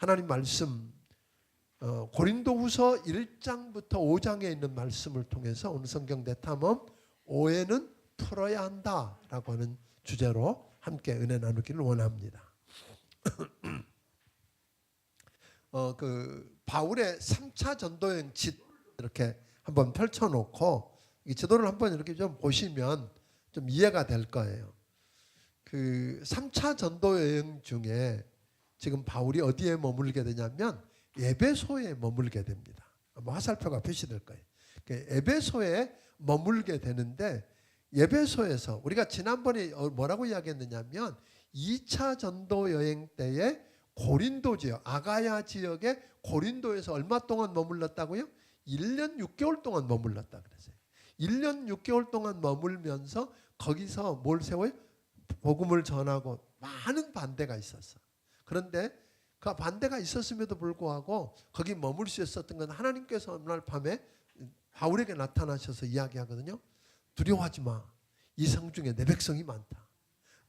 하나님 말씀 고린도후서 1장부터 5장에 있는 말씀을 통해서 오늘 성경 대탐험 오해는 풀어야 한다라고 하는 주제로 함께 은혜 나누기를 원합니다. 바울의 3차 전도여행 이렇게 한번 펼쳐놓고 이 지도를 한번 이렇게 좀 보시면 좀 이해가 될 거예요. 그 3차 전도여행 중에 지금 바울이 어디에 머물게 되냐면 에베소에 머물게 됩니다. 화살표가 표시될 거예요. 에베소에 머물게 되는데 에베소에서 우리가 지난번에 뭐라고 이야기했느냐면 2차 전도 여행 때에 고린도 지역, 아가야 지역에 고린도에서 얼마 동안 머물렀다고요? 1년 6개월 동안 머물렀다 그랬어요. 1년 6개월 동안 머물면서 거기서 뭘 세워요? 복음을 전하고 많은 반대가 있었어. 그런데 그 반대가 있었음에도 불구하고 거기 머물 수 있었던 건 하나님께서 어느 날 밤에 바울에게 나타나셔서 이야기하거든요. 두려워하지 마. 이 성 중에 내 백성이 많다.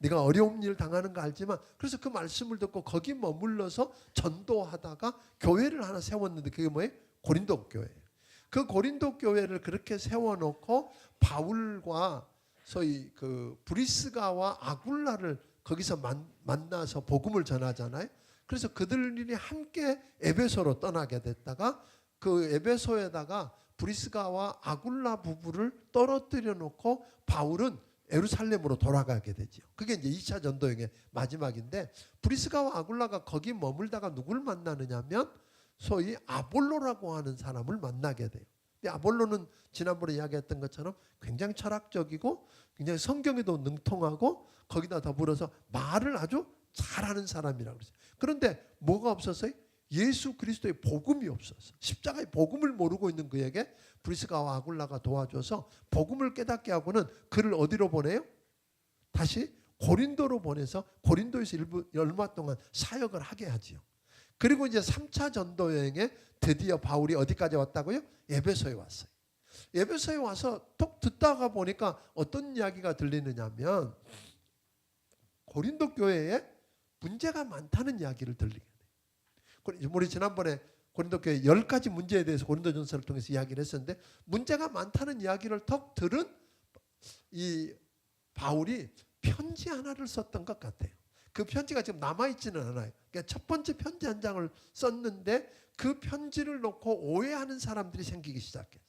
네가 어려운 일 당하는 거 알지만 그래서 그 말씀을 듣고 거기 머물러서 전도하다가 교회를 하나 세웠는데 그게 뭐예요? 고린도 교회예요. 그 고린도 교회를 그렇게 세워놓고 바울과 소위 그 브리스가와 아굴라를 거기서 만나서 복음을 전하잖아요. 그래서 그들이 함께 에베소로 떠나게 됐다가 그 에베소에다가 브리스가와 아굴라 부부를 떨어뜨려 놓고 바울은 예루살렘으로 돌아가게 되죠. 그게 이제 2차 전도여행의 마지막인데 브리스가와 아굴라가 거기 머물다가 누굴 만나느냐면 소위 아볼로라고 하는 사람을 만나게 돼요. 근데 아볼로는 지난번에 이야기했던 것처럼 굉장히 철학적이고 굉장히 성경에도 능통하고 거기다 더불어서 말을 아주 잘하는 사람이라고 그랬어요. 그런데 뭐가 없었어요? 예수 그리스도의 복음이 없었어. 십자가의 복음을 모르고 있는 그에게 브리스가와 아굴라가 도와줘서 복음을 깨닫게 하고는 그를 어디로 보내요? 다시 고린도로 보내서 고린도에서 얼마 동안 사역을 하게 하지요. 그리고 이제 3차 전도 여행에 드디어 바울이 어디까지 왔다고요? 에베소에 왔어요. 에베소에 와서 톡 듣다가 보니까 어떤 이야기가 들리느냐면 고린도 교회에 문제가 많다는 이야기를 들리게 돼요. 우리 지난번에 고린도 교회 10가지 문제에 대해서 고린도전서를 통해서 이야기를 했었는데 문제가 많다는 이야기를 턱 들은 이 바울이 편지 하나를 썼던 것 같아요. 그 편지가 지금 남아있지는 않아요. 그러니까 첫 번째 편지 한 장을 썼는데 그 편지를 놓고 오해하는 사람들이 생기기 시작했어요.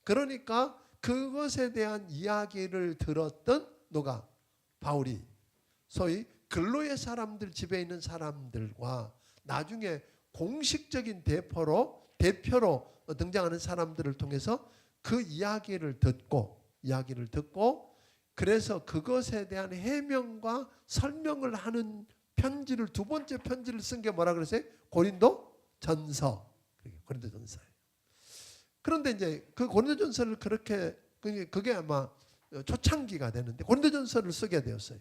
그러니까 그것에 대한 이야기를 들었던 누가? 바울이 소위 근로의 사람들 집에 있는 사람들과 나중에 공식적인 대표로 등장하는 사람들을 통해서 그 이야기를 듣고 그래서 그것에 대한 해명과 설명을 하는 편지를 두 번째 편지를 쓴 게 뭐라 그랬어요? 고린도전서. 고린도전서예요. 그런데 이제 그 고린도전서를 그게 아마 초창기가 되는데 고린도전서를 쓰게 되었어요.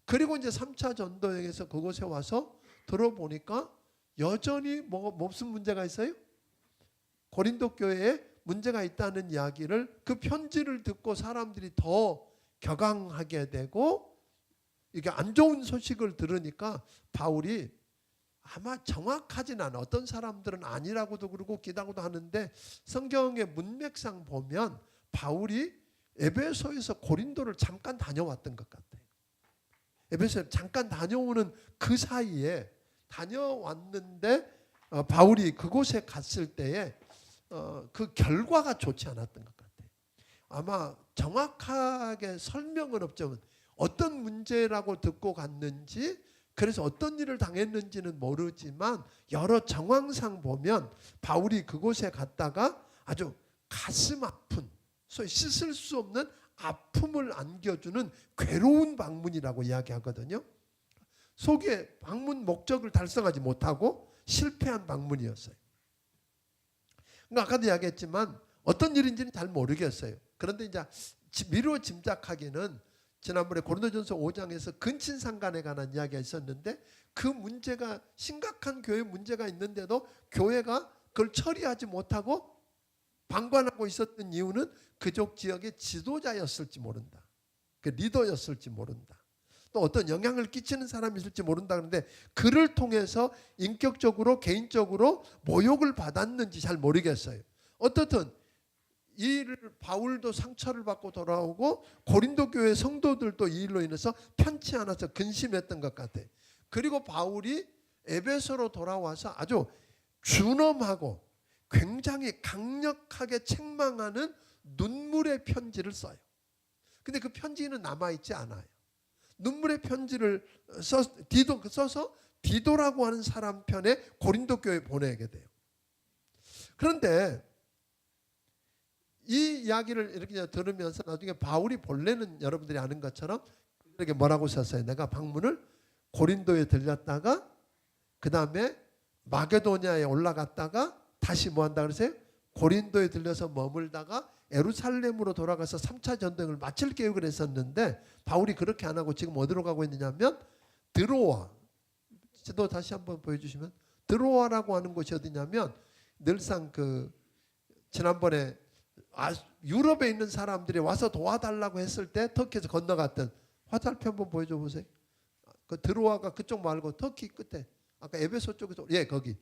그리고 이제 3차 전도여행에서 그곳에 와서 들어보니까 여전히 무슨 문제가 있어요? 고린도 교회에 문제가 있다는 이야기를 그 편지를 듣고 사람들이 더 격앙하게 되고 이게 안 좋은 소식을 들으니까 바울이 아마 정확하진 않아. 어떤 사람들은 아니라고도 그러고 기다고도 하는데 성경의 문맥상 보면 바울이 에베소에서 고린도를 잠깐 다녀왔던 것 같아요. 에베소에 잠깐 다녀오는 그 사이에 다녀왔는데 바울이 그곳에 갔을 때에 그 결과가 좋지 않았던 것 같아요. 아마 정확하게 설명은 없지만 어떤 문제라고 듣고 갔는지 그래서 어떤 일을 당했는지는 모르지만 여러 정황상 보면 바울이 그곳에 갔다가 아주 가슴 아픈 소위 씻을 수 없는 아픔을 안겨주는 괴로운 방문이라고 이야기하거든요. 속에 방문 목적을 달성하지 못하고 실패한 방문이었어요. 그러니까 아까도 이야기했지만 어떤 일인지는 잘 모르겠어요. 그런데 이제 미루어 짐작하기는 지난번에 고린도전서 5장에서 근친상간에 관한 이야기가 있었는데 그 문제가 심각한 교회 문제가 있는데도 교회가 그걸 처리하지 못하고 방관하고 있었던 이유는 그쪽 지역의 지도자였을지 모른다. 그 리더였을지 모른다. 또 어떤 영향을 끼치는 사람이 있을지 모른다 그러는데 그를 통해서 인격적으로 개인적으로 모욕을 받았는지 잘 모르겠어요. 어떻든 이 일을 바울도 상처를 받고 돌아오고 고린도 교회 성도들도 이 일로 인해서 편치 않아서 근심했던 것 같아요. 그리고 바울이 에베소로 돌아와서 아주 준엄하고 굉장히 강력하게 책망하는 눈물의 편지를 써요. 근데 그 편지는 남아있지 않아요. 눈물의 편지를 써서 디도라고 하는 사람 편에 고린도 교회에 보내게 돼요. 그런데 이 이야기를 이렇게 들으면서 나중에 바울이 본래는 여러분들이 아는 것처럼 이렇게 뭐라고 썼어요. 내가 방문을 고린도에 들렸다가 그 다음에 마게도냐에 올라갔다가 다시 뭐 한다 그러세요? 고린도에 들려서 머물다가 예루살렘으로 돌아가서 3차 전도행을 마칠 계획을 했었는데 바울이 그렇게 안 하고 지금 어디로 가고 있느냐면 드로아. 지도 다시 한번 보여주시면 드로아라고 하는 곳이 어디냐면 늘상 그 지난번에 유럽에 있는 사람들이 와서 도와달라고 했을 때 터키에서 건너갔던 화살표 한번 보여줘 보세요. 그 드로아가 그쪽 말고 터키 끝에 아까 에베소 쪽에서 거기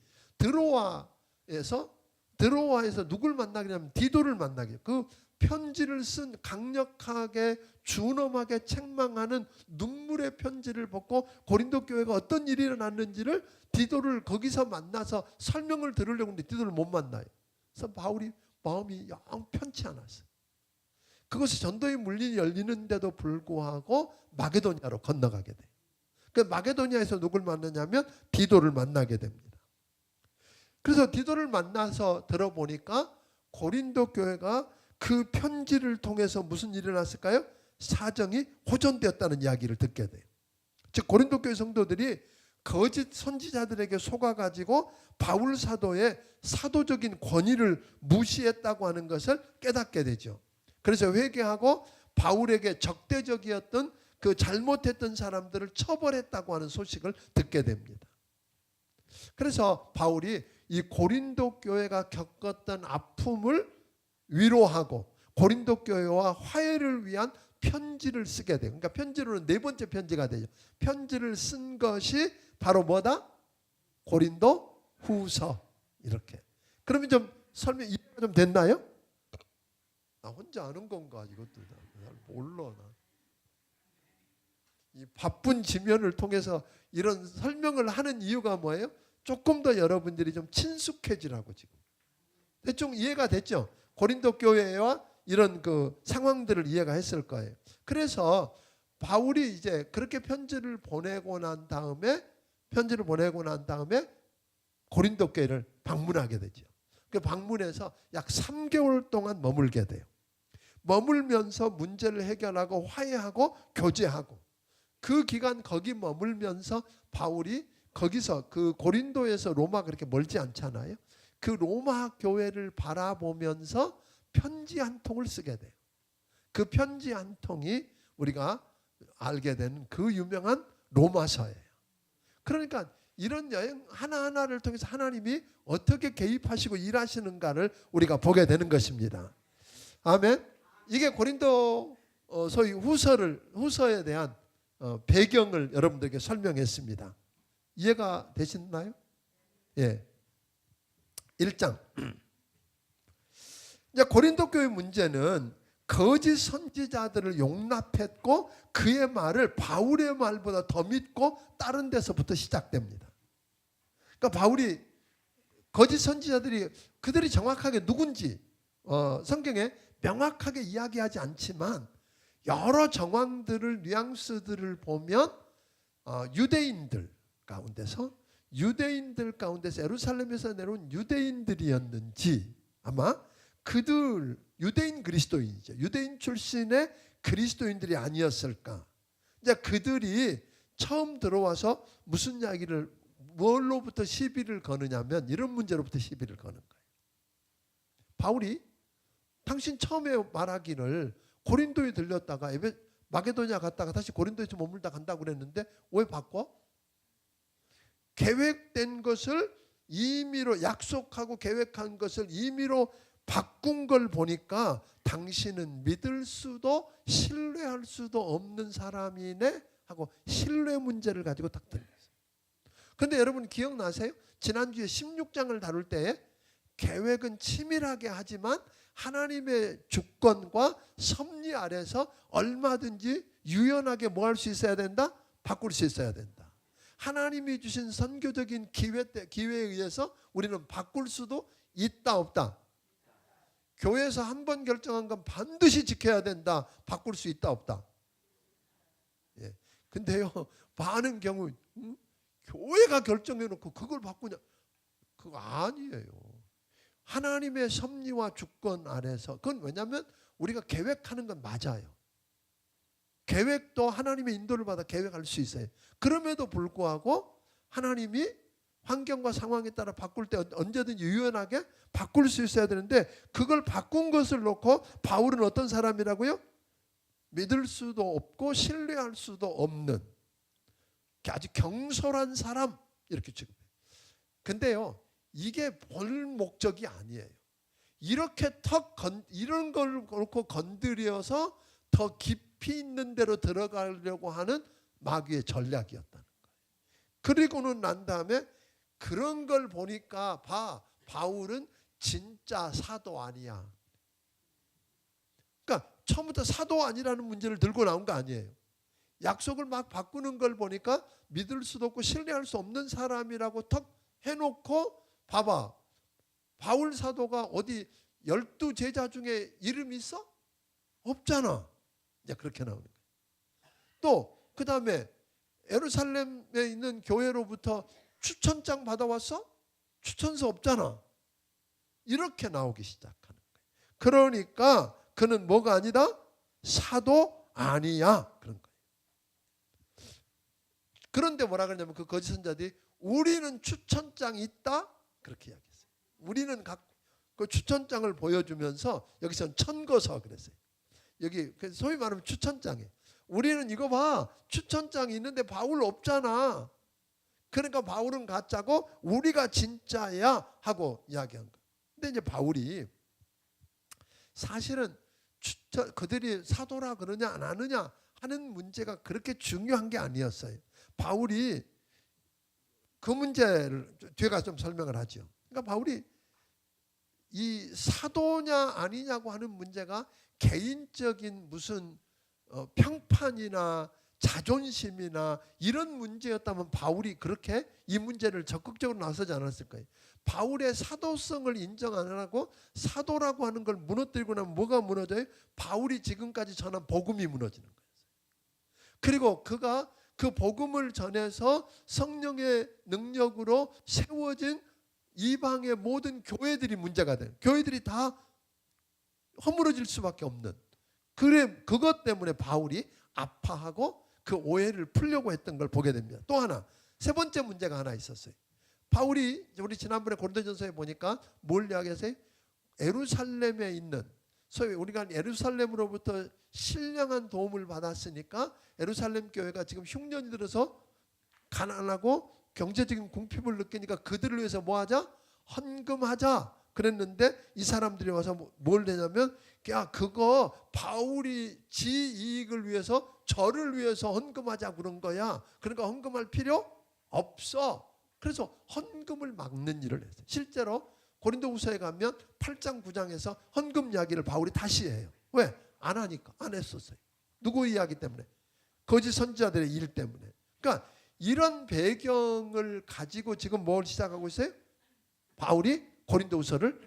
드로아에서 누굴 만나게 하면 디도를 만나게. 그 편지를 쓴 강력하게 준엄하게 책망하는 눈물의 편지를 받고 고린도 교회가 어떤 일이 일어났는지를 디도를 거기서 만나서 설명을 들으려고 했는데 디도를 못 만나요. 그래서 바울이 마음이 영 편치 않았어요. 그것이 전도의 문이 열리는데도 불구하고 마게도냐로 건너가게 돼요. 그 마게도냐에서 누굴 만나냐면 디도를 만나게 됩니다. 그래서 디도를 만나서 들어보니까 고린도 교회가 그 편지를 통해서 무슨 일이 일어났을까요? 사정이 호전되었다는 이야기를 듣게 돼요. 즉 고린도 교회 성도들이 거짓 선지자들에게 속아가지고 바울 사도의 사도적인 권위를 무시했다고 하는 것을 깨닫게 되죠. 그래서 회개하고 바울에게 적대적이었던 그 잘못했던 사람들을 처벌했다고 하는 소식을 듣게 됩니다. 그래서 바울이 이 고린도 교회가 겪었던 아픔을 위로하고 고린도 교회와 화해를 위한 편지를 쓰게 돼요. 그러니까 편지로는 네 번째 편지가 되죠. 편지를 쓴 것이 바로 뭐다? 고린도 후서. 이렇게. 그러면 좀 설명 이해가 좀 됐나요? 나 혼자 아는 건가? 이것도 잘 몰라. 이 바쁜 지면을 통해서 이런 설명을 하는 이유가 뭐예요? 조금 더 여러분들이 좀 친숙해지라고 지금. 대충 이해가 됐죠? 고린도 교회와 이런 그 상황들을 이해가 했을 거예요. 그래서 바울이 이제 그렇게 편지를 보내고 난 다음에 고린도 교회를 방문하게 되죠. 그 방문해서 약 3개월 동안 머물게 돼요. 머물면서 문제를 해결하고 화해하고 교제하고 그 기간 거기 머물면서 바울이 거기서 그 고린도에서 로마가 그렇게 멀지 않잖아요. 그 로마 교회를 바라보면서 편지 한 통을 쓰게 돼요. 그 편지 한 통이 우리가 알게 되는 그 유명한 로마서예요. 그러니까 이런 여행 하나하나를 통해서 하나님이 어떻게 개입하시고 일하시는가를 우리가 보게 되는 것입니다. 아멘. 이게 고린도 소위 후서에 대한 배경을 여러분들에게 설명했습니다. 이해가 되시나요? 예. 1장. 이제 고린도 교회 문제는 거짓 선지자들을 용납했고 그의 말을 바울의 말보다 더 믿고 다른 데서부터 시작됩니다. 그러니까 바울이 거짓 선지자들이 그들이 정확하게 누군지 성경에 명확하게 이야기하지 않지만 여러 정황들을 뉘앙스들을 보면 유대인들 가운데서 예루살렘에서 내려온 유대인들이었는지 아마 그들 유대인 그리스도인이죠. 유대인 출신의 그리스도인들이 아니었을까. 이제 그들이 처음 들어와서 무슨 이야기를 뭘로부터 시비를 거느냐면 이런 문제로부터 시비를 거는 거예요. 바울이 당신 처음에 말하기를 고린도에 들렸다가 마게도냐 갔다가 다시 고린도에서 머물다 간다고 그랬는데 왜 바꿔? 계획된 것을 임의로 약속하고 계획한 것을 임의로 바꾼 걸 보니까 당신은 믿을 수도 신뢰할 수도 없는 사람이네 하고 신뢰 문제를 가지고 딱 들렸어요. 그런데 여러분 기억나세요? 지난주에 16장을 다룰 때에 계획은 치밀하게 하지만 하나님의 주권과 섭리 아래서 얼마든지 유연하게 뭐 할 수 있어야 된다? 바꿀 수 있어야 된다. 하나님이 주신 선교적인 기회에 의해서 우리는 바꿀 수도 있다 없다? 교회에서 한 번 결정한 건 반드시 지켜야 된다. 바꿀 수 있다 없다? 예. 근데요 많은 경우 교회가 결정해놓고 그걸 바꾸냐? 그거 아니에요. 하나님의 섭리와 주권 아래서. 그건 왜냐하면 우리가 계획하는 건 맞아요. 계획도 하나님의 인도를 받아 계획할 수 있어요. 그럼에도 불구하고 하나님이 환경과 상황에 따라 바꿀 때 언제든지 유연하게 바꿀 수 있어야 되는데 그걸 바꾼 것을 놓고 바울은 어떤 사람이라고요? 믿을 수도 없고 신뢰할 수도 없는 아주 경솔한 사람 이렇게 취급해요. 근데요 이게 볼 목적이 아니에요. 이렇게 이런 걸 놓고 건드려서 더 깊이 있는 데로 들어가려고 하는 마귀의 전략이었다는 거예요. 그리고는 난 다음에 그런 걸 보니까 바울은 진짜 사도 아니야. 그러니까 처음부터 사도 아니라는 문제를 들고 나온 거 아니에요. 약속을 막 바꾸는 걸 보니까 믿을 수도 없고 신뢰할 수 없는 사람이라고 턱 해놓고 봐봐. 바울 사도가 어디 12제자 중에 이름이 있어? 없잖아. 이제 그렇게 나오는 거예요. 또 그 다음에 예루살렘에 있는 교회로부터 추천장 받아왔어? 추천서 없잖아. 이렇게 나오기 시작하는 거예요. 그러니까 그는 뭐가 아니다? 사도 아니야. 그런 거예요. 그런데 뭐라 그러냐면 그 거짓 선자들이 우리는 추천장이 있다? 그렇게 이야기했어요. 우리는 그 추천장을 보여주면서 여기서는 천거서 그랬어요. 여기 소위 말하면 추천장이에요. 우리는 이거 봐. 추천장이 있는데 바울 없잖아. 그러니까 바울은 가짜고 우리가 진짜야 하고 이야기한 거예요. 근데 이제 바울이 사실은 그들이 사도라 그러냐 안 하느냐 하는 문제가 그렇게 중요한 게 아니었어요. 바울이 그 문제를 뒤에 가서 좀 설명을 하죠. 그러니까 바울이 이 사도냐 아니냐고 하는 문제가 개인적인 무슨 평판이나 자존심이나 이런 문제였다면 바울이 그렇게 이 문제를 적극적으로 나서지 않았을 거예요. 바울의 사도성을 인정 안 하고 사도라고 하는 걸 무너뜨리고 나면 뭐가 무너져요? 바울이 지금까지 전한 복음이 무너지는 거예요. 그리고 그가 그 복음을 전해서 성령의 능력으로 세워진 이방의 모든 교회들이 문제가 돼요. 교회들이 다 허물어질 수밖에 없는. 그것 때문에 바울이 아파하고 그 오해를 풀려고 했던 걸 보게 됩니다. 또 하나, 세 번째 문제가 하나 있었어요. 바울이 우리 지난번에 고린도전서에 보니까 뭘 이야기했어요? 예루살렘에 있는 소위 우리가 예루살렘으로부터 신령한 도움을 받았으니까 예루살렘 교회가 지금 흉년이 들어서 가난하고 경제적인 궁핍을 느끼니까 그들을 위해서 뭐 하자? 헌금하자 그랬는데 이 사람들이 와서 뭘 내냐면 야 그거 바울이 지 이익을 위해서 저를 위해서 헌금하자 그런 거야. 그러니까 헌금할 필요 없어. 그래서 헌금을 막는 일을 했어요. 실제로 고린도후서에 가면 8장 9장에서 헌금 이야기를 바울이 다시 해요. 왜? 안 하니까. 안 했었어요. 누구 이야기 때문에? 거짓 선지자들의 일 때문에. 그러니까 이런 배경을 가지고 지금 뭘 시작하고 있어요? 바울이 고린도후서를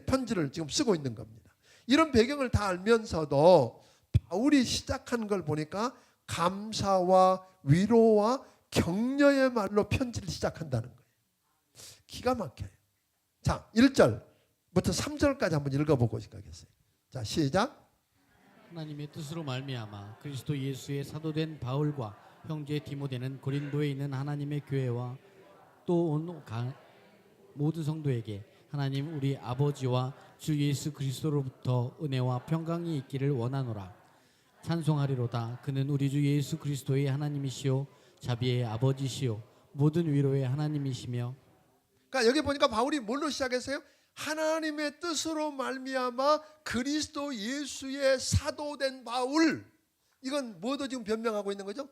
편지를 지금 쓰고 있는 겁니다. 이런 배경을 다 알면서도 바울이 시작한 걸 보니까 감사와 위로와 격려의 말로 편지를 시작한다는 거예요. 기가 막혀요. 자, 1절부터 3절까지 한번 읽어보고 싶겠어요. 자, 시작. 하나님의 뜻으로 말미암아 그리스도 예수의 사도된 바울과 형제 디모데는 고린도에 있는 하나님의 교회와 또 온 모든 성도에게 하나님 우리 아버지와 주 예수 그리스도로부터 은혜와 평강이 있기를 원하노라. 찬송하리로다. 그는 우리 주 예수 그리스도의 하나님이시요 자비의 아버지시요 모든 위로의 하나님이시며. 그러니까 여기 보니까 바울이 뭘로 시작했어요? 하나님의 뜻으로 말미암아 그리스도 예수의 사도된 바울. 이건 뭐도 지금 변명하고 있는 거죠?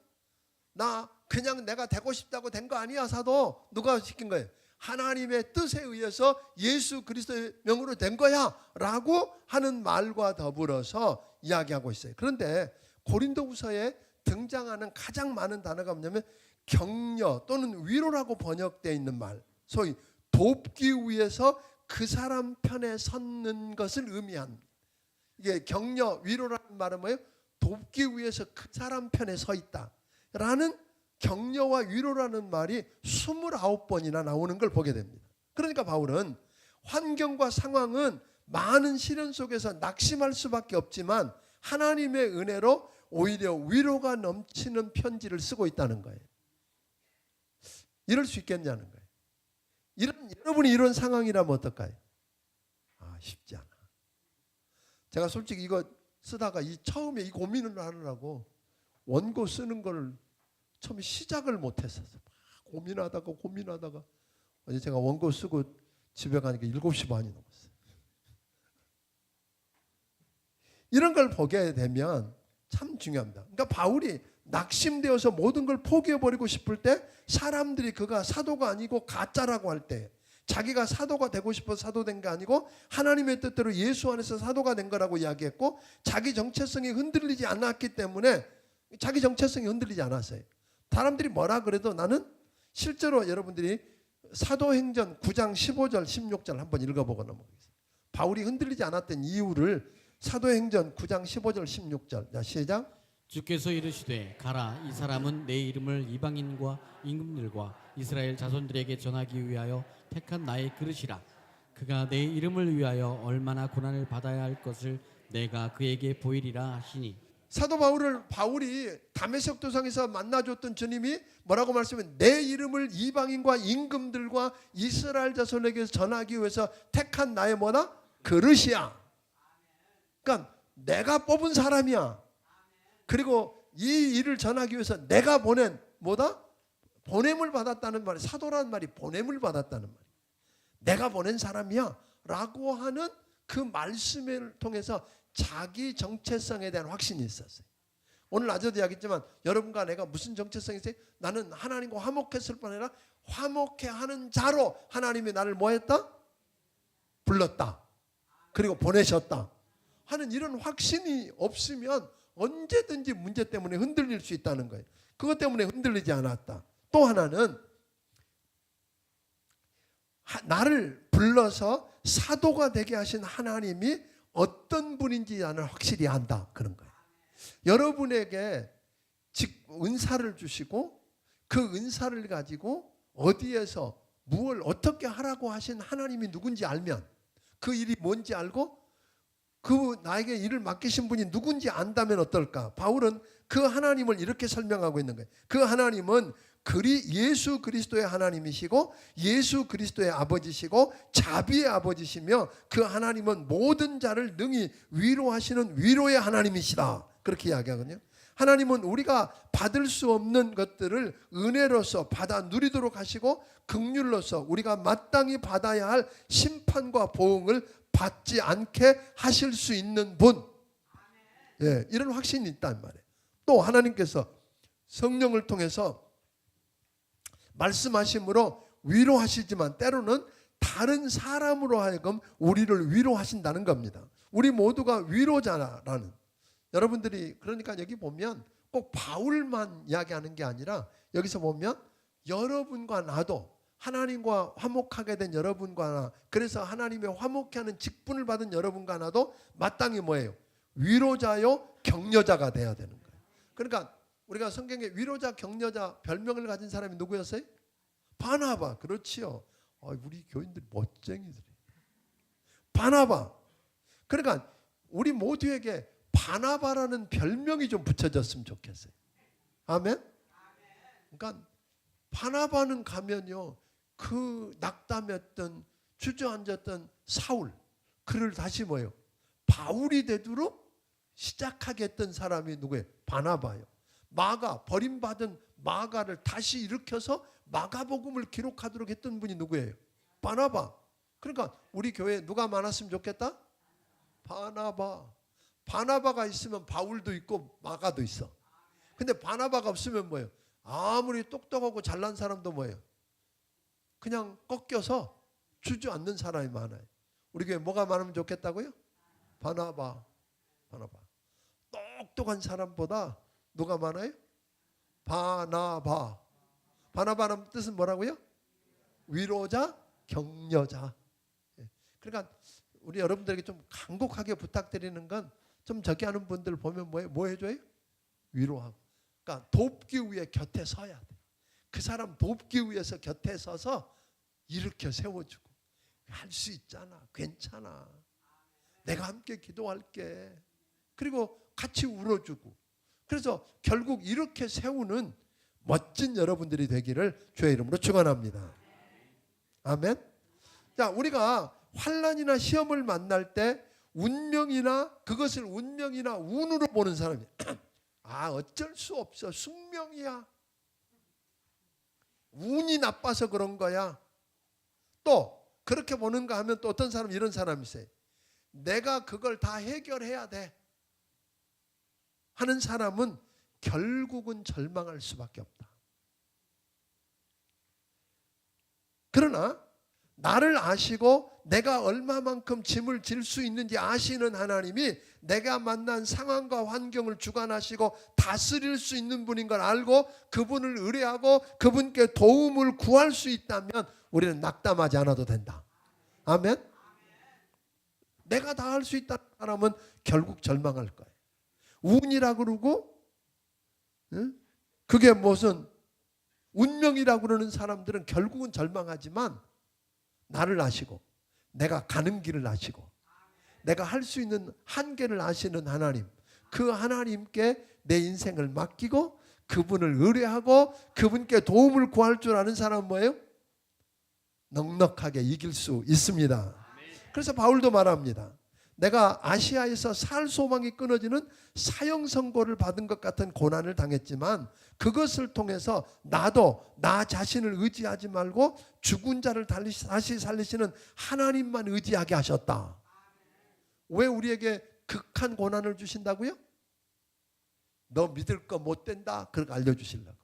나 그냥 내가 되고 싶다고 된 거 아니야. 사도 누가 시킨 거예요? 하나님의 뜻에 의해서 예수 그리스도의 명으로 된 거야 라고 하는 말과 더불어서 이야기하고 있어요. 그런데 고린도후서에 등장하는 가장 많은 단어가 뭐냐면 격려 또는 위로라고 번역되어 있는 말, 소위 돕기 위해서 그 사람 편에 섰는 것을 의미한, 이게 격려 위로라는 말은 뭐예요? 돕기 위해서 그 사람 편에 서 있다 라는 격려와 위로라는 말이 29번이나 나오는 걸 보게 됩니다. 그러니까 바울은 환경과 상황은 많은 시련 속에서 낙심할 수밖에 없지만 하나님의 은혜로 오히려 위로가 넘치는 편지를 쓰고 있다는 거예요. 이럴 수 있겠냐는 거예요. 여러분이 이런 상황이라면 어떨까요? 쉽지 않아. 제가 솔직히 이거 쓰다가 처음에 이 고민을 하느라고 원고 쓰는 걸 처음에 시작을 못했어요. 고민하다가 어제 제가 원고 쓰고 집에 가니까 7시 반이 넘었어요. 이런 걸 보게 되면 참 중요합니다. 그러니까 바울이 낙심되어서 모든 걸 포기해버리고 싶을 때 사람들이 그가 사도가 아니고 가짜라고 할 때, 자기가 사도가 되고 싶어서 사도된 게 아니고 하나님의 뜻대로 예수 안에서 사도가 된 거라고 이야기했고, 자기 정체성이 흔들리지 않았기 때문에 자기 정체성이 흔들리지 않았어요. 사람들이 뭐라 그래도 나는 실제로 여러분들이 사도행전 9장 15절 16절 한번 읽어보고 넘어가겠습니다. 바울이 흔들리지 않았던 이유를 사도행전 9장 15절 16절. 자, 시작. 주께서 이르시되 가라, 이 사람은 내 이름을 이방인과 임금들과 이스라엘 자손들에게 전하기 위하여 택한 나의 그릇이라. 그가 내 이름을 위하여 얼마나 고난을 받아야 할 것을 내가 그에게 보이리라 하시니. 사도 바울이 다메섹 도상에서 만나줬던 주님이 뭐라고 말씀하면 내 이름을 이방인과 임금들과 이스라엘 자손에게 전하기 위해서 택한 나의 뭐다? 그릇이야. 그러니까 내가 뽑은 사람이야. 그리고 이 일을 전하기 위해서 내가 보낸 뭐다? 보냄을 받았다는 말이, 사도라는 말이 보냄을 받았다는 말이야. 내가 보낸 사람이야 라고 하는 그 말씀을 통해서 자기 정체성에 대한 확신이 있었어요. 오늘 낮에도 이야기했지만 여러분과 내가 무슨 정체성이 있어요? 나는 하나님과 화목했을 뿐 아니라 화목해 하는 자로 하나님이 나를 뭐 했다? 불렀다. 그리고 보내셨다 하는 이런 확신이 없으면 언제든지 문제 때문에 흔들릴 수 있다는 거예요. 그것 때문에 흔들리지 않았다. 또 하나는 나를 불러서 사도가 되게 하신 하나님이 어떤 분인지 나는 확실히 안다. 그런 거예요. 여러분에게 은사를 주시고 그 은사를 가지고 어디에서 무엇을 어떻게 하라고 하신 하나님이 누군지 알면, 그 일이 뭔지 알고 그 나에게 일을 맡기신 분이 누군지 안다면 어떨까? 바울은 그 하나님을 이렇게 설명하고 있는 거예요. 그 하나님은 예수 그리스도의 하나님이시고 예수 그리스도의 아버지시고 자비의 아버지시며 그 하나님은 모든 자를 능히 위로하시는 위로의 하나님이시다. 그렇게 이야기하거든요. 하나님은 우리가 받을 수 없는 것들을 은혜로서 받아 누리도록 하시고 긍휼로서 우리가 마땅히 받아야 할 심판과 보응을 받지 않게 하실 수 있는 분. 예, 이런 확신이 있단 말이에요. 또 하나님께서 성령을 통해서 말씀하심으로 위로하시지만 때로는 다른 사람으로 하여금 우리를 위로하신다는 겁니다. 우리 모두가 위로자라는, 여러분들이 그러니까 여기 보면 꼭 바울만 이야기하는 게 아니라 여기서 보면 여러분과 나도, 하나님과 화목하게 된 여러분과 나, 그래서 하나님의 화목케 하는 직분을 받은 여러분과 나도 마땅히 뭐예요? 위로자요 격려자가 돼야 되는 거예요. 그러니까 우리가 성경에 위로자 격려자 별명을 가진 사람이 누구였어요? 바나바. 그렇지요. 우리 교인들 멋쟁이들이 바나바. 그러니까 우리 모두에게 바나바라는 별명이 좀 붙여졌으면 좋겠어요. 아멘. 그러니까 바나바는 가면요, 그 낙담했던 주저앉았던 사울, 그를 다시 뭐예요? 바울이 되도록 시작하게 했던 사람이 누구예요? 바나바예요. 마가, 버림받은 마가를 다시 일으켜서 마가복음을 기록하도록 했던 분이 누구예요? 바나바. 그러니까 우리 교회에 누가 많았으면 좋겠다? 바나바. 바나바가 있으면 바울도 있고 마가도 있어. 근데 바나바가 없으면 뭐예요? 아무리 똑똑하고 잘난 사람도 뭐예요? 그냥 꺾여서 주저앉는 사람이 많아요. 우리 교회 뭐가 많으면 좋겠다고요? 바나바. 똑똑한 사람보다 누가 많아요? 바나바. 바나바는 뜻은 뭐라고요? 위로자, 격려자. 그러니까 우리 여러분들에게 좀 간곡하게 부탁드리는 건 좀 저기 하는 분들 보면 뭐 해줘요? 위로하고. 그러니까 돕기 위해 곁에 서야 돼. 그 사람 돕기 위해서 곁에 서서 일으켜 세워주고, 할 수 있잖아, 괜찮아, 내가 함께 기도할게, 그리고 같이 울어주고. 그래서 결국 이렇게 세우는 멋진 여러분들이 되기를 주의 이름으로 축원합니다. 아멘. 자, 우리가 환난이나 시험을 만날 때 그것을 운명이나 운으로 보는 사람이 어쩔 수 없어, 숙명이야, 운이 나빠서 그런 거야. 또 그렇게 보는가 하면 또 어떤 사람, 이런 사람이 있어요. 내가 그걸 다 해결해야 돼 하는 사람은 결국은 절망할 수밖에 없다. 그러나 나를 아시고 내가 얼마만큼 짐을 질 수 있는지 아시는 하나님이 내가 만난 상황과 환경을 주관하시고 다스릴 수 있는 분인 걸 알고 그분을 의뢰하고 그분께 도움을 구할 수 있다면 우리는 낙담하지 않아도 된다. 아멘. 내가 다 할 수 있다는 사람은 결국 절망할 거예요. 운이라 그러고 그게 무슨 운명이라 그러는 사람들은 결국은 절망하지만, 나를 아시고 내가 가는 길을 아시고 내가 할 수 있는 한계를 아시는 하나님, 그 하나님께 내 인생을 맡기고 그분을 의뢰하고 그분께 도움을 구할 줄 아는 사람은 뭐예요? 넉넉하게 이길 수 있습니다. 그래서 바울도 말합니다. 내가 아시아에서 살 소망이 끊어지는 사형 선고를 받은 것 같은 고난을 당했지만 그것을 통해서 나도 나 자신을 의지하지 말고 죽은 자를 다시 살리시는 하나님만 의지하게 하셨다. 왜 우리에게 극한 고난을 주신다고요? 너 믿을 거 못 된다, 그렇게 알려주시려고.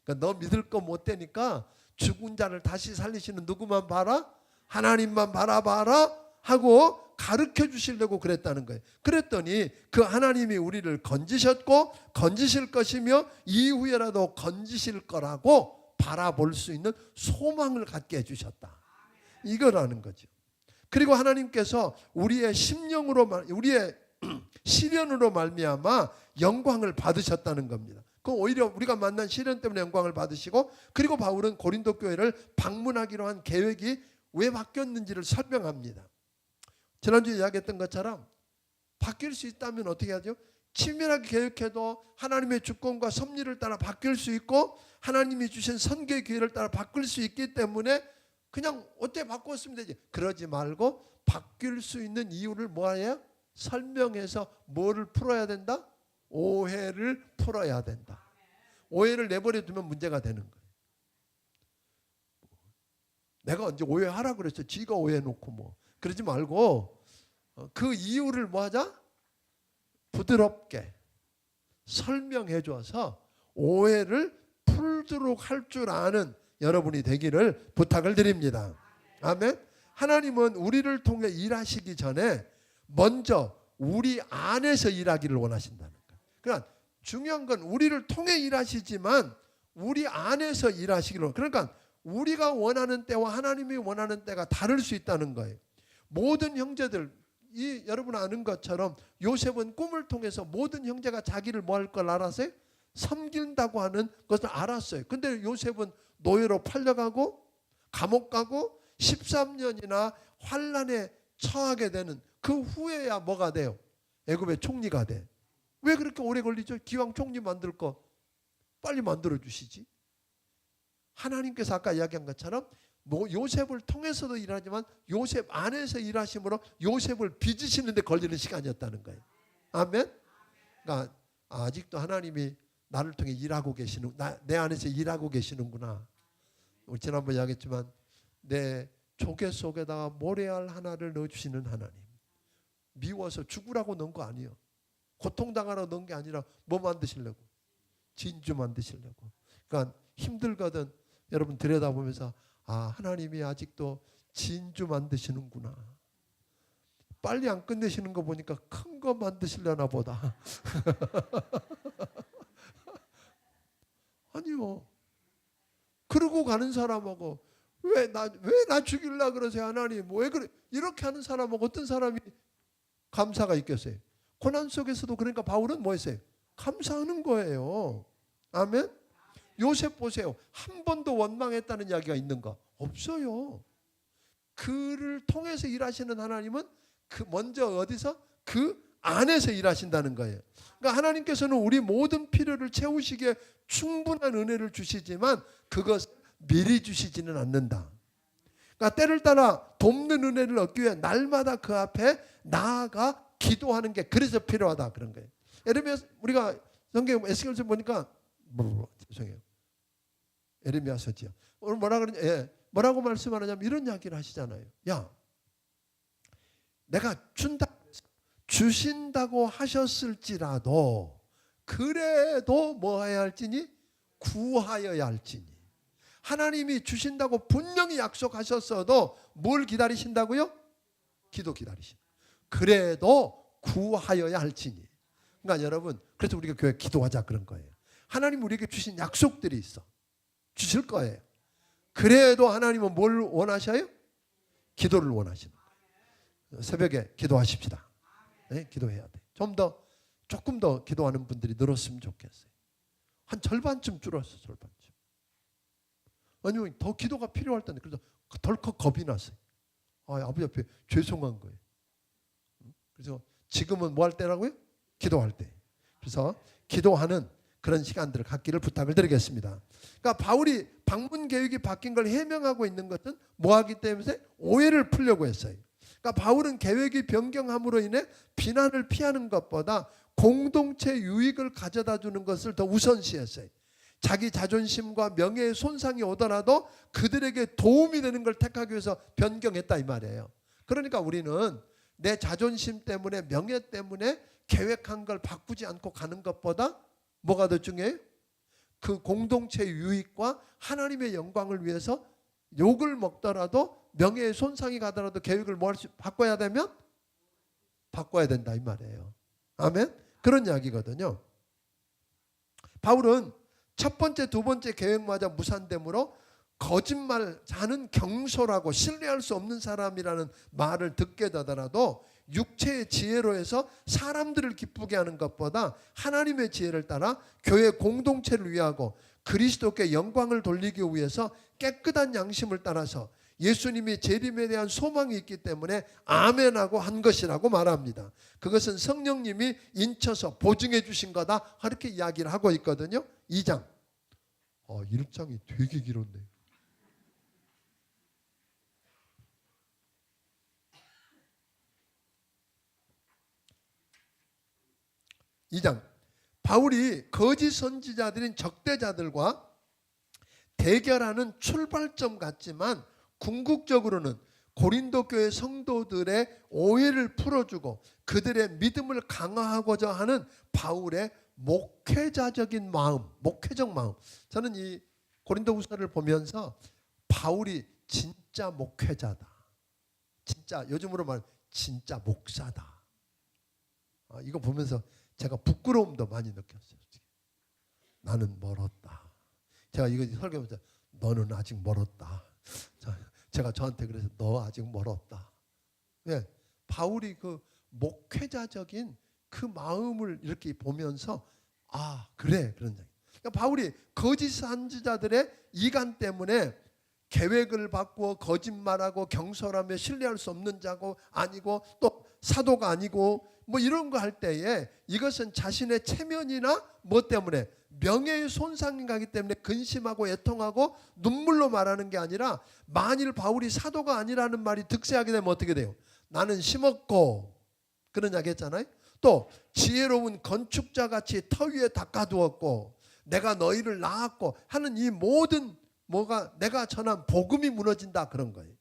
그러니까 너 믿을 거 못 되니까 죽은 자를 다시 살리시는 누구만 봐라? 하나님만 바라봐라 하고 가르쳐 주시려고 그랬다는 거예요. 그랬더니 그 하나님이 우리를 건지셨고 건지실 것이며 이후에라도 건지실 거라고 바라볼 수 있는 소망을 갖게 해주셨다. 이거라는 거죠. 그리고 하나님께서 우리의 심령으로, 우리의 시련으로 말미암아 영광을 받으셨다는 겁니다. 그 오히려 우리가 만난 시련 때문에 영광을 받으시고, 그리고 바울은 고린도 교회를 방문하기로 한 계획이 왜 바뀌었는지를 설명합니다. 지난주에 이야기했던 것처럼 바뀔 수 있다면 어떻게 하죠? 치밀하게 계획해도 하나님의 주권과 섭리를 따라 바뀔 수 있고 하나님이 주신 선교의 기회를 따라 바뀔 수 있기 때문에 그냥 어때 바꿨으면 되지. 그러지 말고 바뀔 수 있는 이유를 뭐예요? 설명해서 뭐를 풀어야 된다? 오해를 풀어야 된다. 오해를 내버려 두면 문제가 되는 거예요. 내가 언제 오해하라 그랬어? 지가 오해해놓고 뭐. 그러지 말고 그 이유를 뭐 하자? 부드럽게 설명해 줘서 오해를 풀도록 할 줄 아는 여러분이 되기를 부탁을 드립니다. 아멘. 하나님은 우리를 통해 일하시기 전에 먼저 우리 안에서 일하기를 원하신다는 거예요. 그러니까 중요한 건 우리를 통해 일하시지만 우리 안에서 일하시기를. 그러니까 우리가 원하는 때와 하나님이 원하는 때가 다를 수 있다는 거예요. 모든 형제들, 여러분 아는 것처럼 요셉은 꿈을 통해서 모든 형제가 자기를 뭐 할 걸 알았어요? 섬긴다고 하는 것을 알았어요. 근데 요셉은 노예로 팔려가고 감옥 가고 13년이나 환란에 처하게 되는 그 후에야 뭐가 돼요? 애굽의 총리가 돼. 왜 그렇게 오래 걸리죠? 기왕 총리 만들 거 빨리 만들어 주시지. 하나님께서 아까 이야기한 것처럼 요셉을 통해서도 일하지만 요셉 안에서 일하심으로 요셉을 빚으시는 데 걸리는 시간이었다는 거예요. 아멘. 그러니까 아직도 하나님이 나를 통해 일하고 계시는, 내 안에서 일하고 계시는구나. 우리 지난번에 이야기했지만 내 조개 속에다가 모래알 하나를 넣어주시는 하나님. 미워서 죽으라고 넣은 거 아니에요. 고통당하라고 넣은 게 아니라 뭐 만드시려고? 진주 만드시려고. 그러니까 힘들거든 여러분 들여다보면서 아 하나님이 아직도 진주 만드시는구나. 빨리 안 끝내시는 거 보니까 큰 거 만드시려나 보다. 아니요. 그러고 가는 사람하고 왜 나 죽일라 그러세요 하나님? 왜 그래? 이렇게 하는 사람하고 어떤 사람이 감사가 있겠어요? 고난 속에서도 그러니까 바울은 뭐 했어요? 감사하는 거예요. 아멘. 요셉 보세요. 한 번도 원망했다는 이야기가 있는가? 없어요. 그를 통해서 일하시는 하나님은 그 먼저 어디서? 그 안에서 일하신다는 거예요. 그러니까 하나님께서는 우리 모든 필요를 채우시기에 충분한 은혜를 주시지만 그것 미리 주시지는 않는다. 그러니까 때를 따라 돕는 은혜를 얻기 위해 날마다 그 앞에 나아가 기도하는 게 그래서 필요하다 그런 거예요. 예레미야 우리가 성경 에스겔서 보니까 죄송해요. 예레미야서지요. 오늘 뭐라고 말씀하느냐면 이런 이야기를 하시잖아요. 야, 내가 주신다고 하셨을지라도 그래도 뭐 해야 할지니 구하여야 할지니. 하나님이 주신다고 분명히 약속하셨어도 뭘 기다리신다고요? 기도 기다리신. 그래도 구하여야 할지니. 그러니까 여러분 그래서 우리가 교회 기도하자 그런 거예요. 하나님 우리에게 주신 약속들이 있어. 주실 거예요. 그래도 하나님은 뭘 원하셔요? 기도를 원하시는 거예요. 새벽에 기도하십시다. 네, 기도해야 돼. 조금 더 기도하는 분들이 늘었으면 좋겠어요. 한 절반쯤 줄었어, 절반쯤. 아니면 더 기도가 필요할 텐데 그래서 덜컥 겁이 났어요. 아버지 앞에 죄송한 거예요. 그래서 지금은 뭐 할 때라고요? 기도할 때. 그래서 기도하는 그런 시간들을 갖기를 부탁을 드리겠습니다. 그러니까 바울이 방문 계획이 바뀐 걸 해명하고 있는 것은 뭐하기 때문에 오해를 풀려고 했어요. 그러니까 바울은 계획이 변경함으로 인해 비난을 피하는 것보다 공동체 유익을 가져다 주는 것을 더 우선시했어요. 자기 자존심과 명예의 손상이 오더라도 그들에게 도움이 되는 걸 택하기 위해서 변경했다 이 말이에요. 그러니까 우리는 내 자존심 때문에 명예 때문에 계획한 걸 바꾸지 않고 가는 것보다 뭐가 더 중요해요? 그 공동체 유익과 하나님의 영광을 위해서 욕을 먹더라도 명예의 손상이 가더라도 계획을 바꿔야 되면 바꿔야 된다 이 말이에요. 아멘? 그런 이야기거든요. 바울은 첫 번째, 두 번째 계획마저 무산되므로 거짓말하는 경솔하고 신뢰할 수 없는 사람이라는 말을 듣게 되더라도 육체의 지혜로 해서 사람들을 기쁘게 하는 것보다 하나님의 지혜를 따라 교회 공동체를 위하고 그리스도께 영광을 돌리기 위해서 깨끗한 양심을 따라서 예수님이 재림에 대한 소망이 있기 때문에 아멘하고 한 것이라고 말합니다. 그것은 성령님이 인쳐서 보증해 주신 거다 이렇게 이야기를 하고 있거든요. 2장 1장이 되게 길었네요. 바울이 거짓 선지자들인 적대자들과 대결하는 출발점 같지만 궁극적으로는 고린도 교회 성도들의 오해를 풀어주고 그들의 믿음을 강화하고자 하는 바울의 목회자적인 마음, 목회적 마음. 저는 이 고린도후서를 보면서 바울이 진짜 목회자다. 진짜 요즘으로 말하면 진짜 목사다. 이거 보면서 제가 부끄러움도 많이 느꼈어요. 나는 멀었다. 제가 이거 설교하면서 너는 아직 멀었다. 제가 저한테 그래서 너 아직 멀었다. 왜? 바울이 그 목회자적인 그 마음을 이렇게 보면서 그래 그런 얘기. 그러니까 바울이 거짓 선지자들의 이간 때문에 계획을 바꾸어 거짓말하고 경솔하며 신뢰할 수 없는 자고 아니고 또 사도가 아니고 뭐 이런 거 할 때에 이것은 자신의 체면이나 뭐 때문에 명예의 손상이 가기 때문에 근심하고 애통하고 눈물로 말하는 게 아니라 만일 바울이 사도가 아니라는 말이 득세하게 되면 어떻게 돼요? 나는 심었고 그런 이야기 했잖아요. 또 지혜로운 건축자같이 터 위에 닦아두었고 내가 너희를 낳았고 하는 이 모든 뭐가 내가 전한 복음이 무너진다 그런 거예요.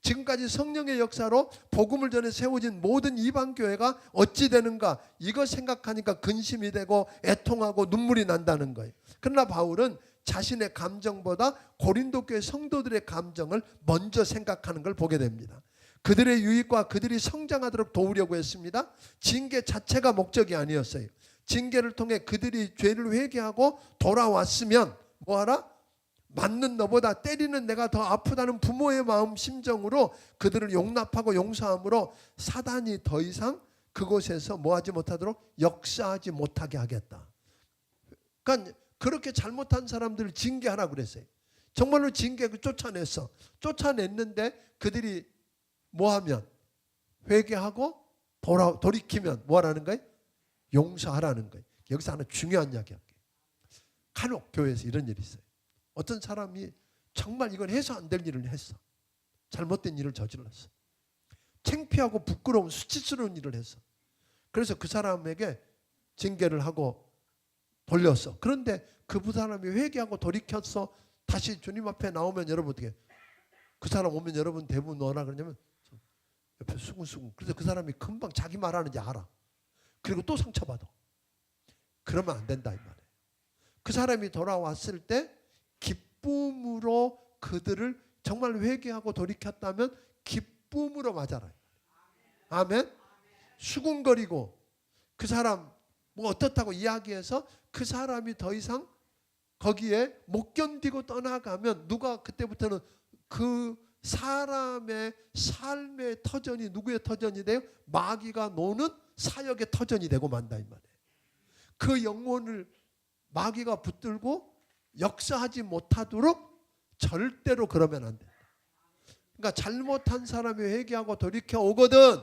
지금까지 성령의 역사로 복음을 전해 세워진 모든 이방 교회가 어찌 되는가 이거 생각하니까 근심이 되고 애통하고 눈물이 난다는 거예요. 그러나 바울은 자신의 감정보다 고린도 교회 성도들의 감정을 먼저 생각하는 걸 보게 됩니다. 그들의 유익과 그들이 성장하도록 도우려고 했습니다. 징계 자체가 목적이 아니었어요. 징계를 통해 그들이 죄를 회개하고 돌아왔으면 뭐하라? 맞는 너보다 때리는 내가 더 아프다는 부모의 마음 심정으로 그들을 용납하고 용서함으로 사단이 더 이상 그곳에서 뭐하지 못하도록 역사하지 못하게 하겠다. 그러니까 그렇게 잘못한 사람들을 징계하라 그랬어요. 정말로 징계를 쫓아냈어. 쫓아냈는데 그들이 뭐하면? 회개하고 돌이키면 뭐하라는 거예요? 용서하라는 거예요. 여기서 하나 중요한 이야기 할게요. 간혹 교회에서 이런 일이 있어요. 어떤 사람이 정말 이건 해서 안 될 일을 했어. 잘못된 일을 저질렀어. 창피하고 부끄러운 수치스러운 일을 했어. 그래서 그 사람에게 징계를 하고 돌렸어. 그런데 그 사람이 회개하고 돌이켰어. 다시 주님 앞에 나오면 여러분 어떻게? 그 사람 오면 여러분 대부분 뭐라 그러냐면 옆에 수근수근. 그래서 그 사람이 금방 자기 말하는지 알아. 그리고 또 상처받아. 그러면 안 된다 이 말이에요. 그 사람이 돌아왔을 때 기쁨으로 그들을 정말 회개하고 돌이켰다면 기쁨으로 맞아라. 아멘. 수군거리고 그 사람 뭐 어떻다고 이야기해서 그 사람이 더 이상 거기에 못 견디고 떠나가면 누가 그때부터는 그 사람의 삶의 터전이 누구의 터전이 돼요? 마귀가 노는 사역의 터전이 되고 만다 이 말이에요. 그 영혼을 마귀가 붙들고 역사하지 못하도록 절대로 그러면 안 돼. 그러니까 잘못한 사람이 회개하고 돌이켜 오거든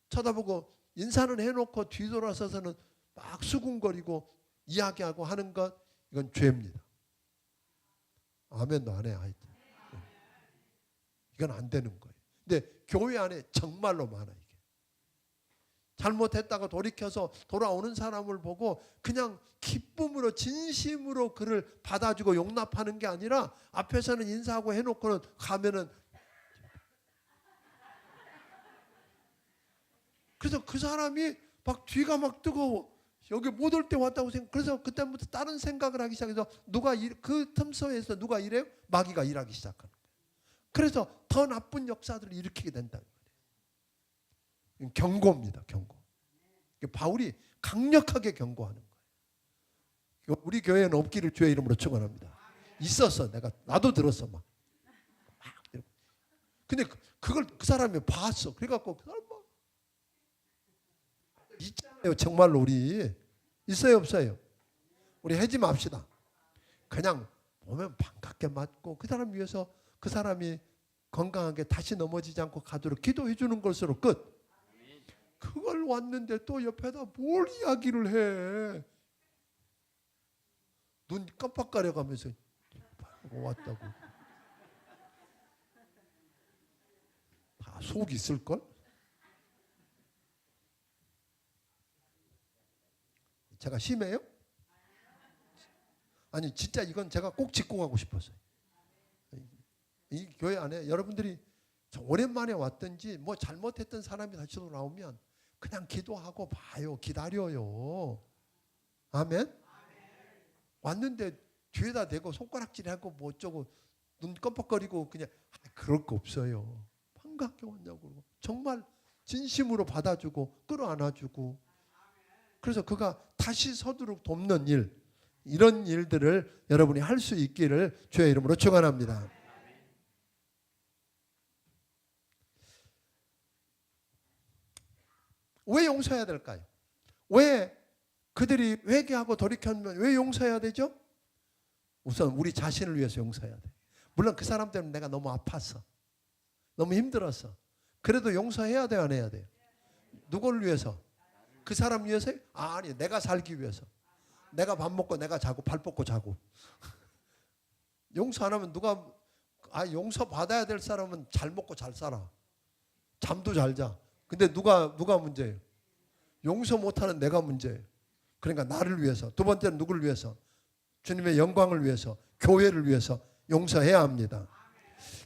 쳐다보고 인사는 해놓고 뒤돌아서서는 막 수군거리고 이야기하고 하는 것 이건 죄입니다. 아멘도 안 해. 하여튼 이건 안 되는 거예요. 근데 교회 안에 정말로 많아 이게. 잘못했다가 돌이켜서 돌아오는 사람을 보고 그냥 기쁨으로 진심으로 그를 받아주고 용납하는 게 아니라 앞에서는 인사하고 해놓고는 가면은 그래서 그 사람이 막 뒤가 막 뜨거워. 여기 못 올 때 왔다고 생각. 그래서 그때부터 다른 생각을 하기 시작해서 누가 그 틈새에서 누가 이래요? 마귀가 일하기 시작하는 거예요. 그래서 더 나쁜 역사들을 일으키게 된다는 거예요. 경고입니다. 경고. 바울이 강력하게 경고하는 거예요. 우리 교회는 없기를 주의 이름으로 축원합니다. 있었어. 나도 들었어 막. 근데 그걸 그 사람이 봤어. 그래갖고 그 사람 막 있잖아요. 정말로 우리 있어요 없어요? 우리 하지 맙시다. 그냥 보면 반갑게 맞고 그 사람 위해서 그 사람이 건강하게 다시 넘어지지 않고 가도록 기도해 주는 것으로 끝. 그걸 왔는데 또 옆에다 뭘 이야기를 해. 눈 깜빡가려가면서 왔다고. 다 속 있을걸? 제가 심해요? 아니 진짜 이건 제가 꼭 짚고 가고 싶었어요. 이 교회 안에 여러분들이 오랜만에 왔든지 뭐 잘못했던 사람이 다시 돌아오면 그냥 기도하고 봐요. 기다려요. 아멘? 왔는데 뒤에다 대고 손가락질하고 뭐 어쩌고 눈 껌뻑거리고 그냥 그럴 거 없어요. 반갑게 왔냐고. 정말 진심으로 받아주고 끌어안아주고 그래서 그가 다시 서도록 돕는 일 이런 일들을 여러분이 할 수 있기를 주의 이름으로 축원합니다. 왜 용서해야 될까요? 왜 그들이 회개하고 돌이켰면 왜 용서해야 되죠? 우선 우리 자신을 위해서 용서해야 돼. 물론 그 사람 때문에 내가 너무 아팠어. 너무 힘들었어. 그래도 용서해야 돼요? 안 해야 돼요? 누구를 위해서? 그 사람 위해서요? 아니 내가 살기 위해서. 내가 밥 먹고 내가 자고 발 뻗고 자고. 용서 안 하면 누가 용서 받아야 될 사람은 잘 먹고 잘 살아. 잠도 잘 자. 근데 누가 문제예요? 용서 못하는 내가 문제예요. 그러니까 나를 위해서. 두 번째는 누구를 위해서? 주님의 영광을 위해서, 교회를 위해서 용서해야 합니다.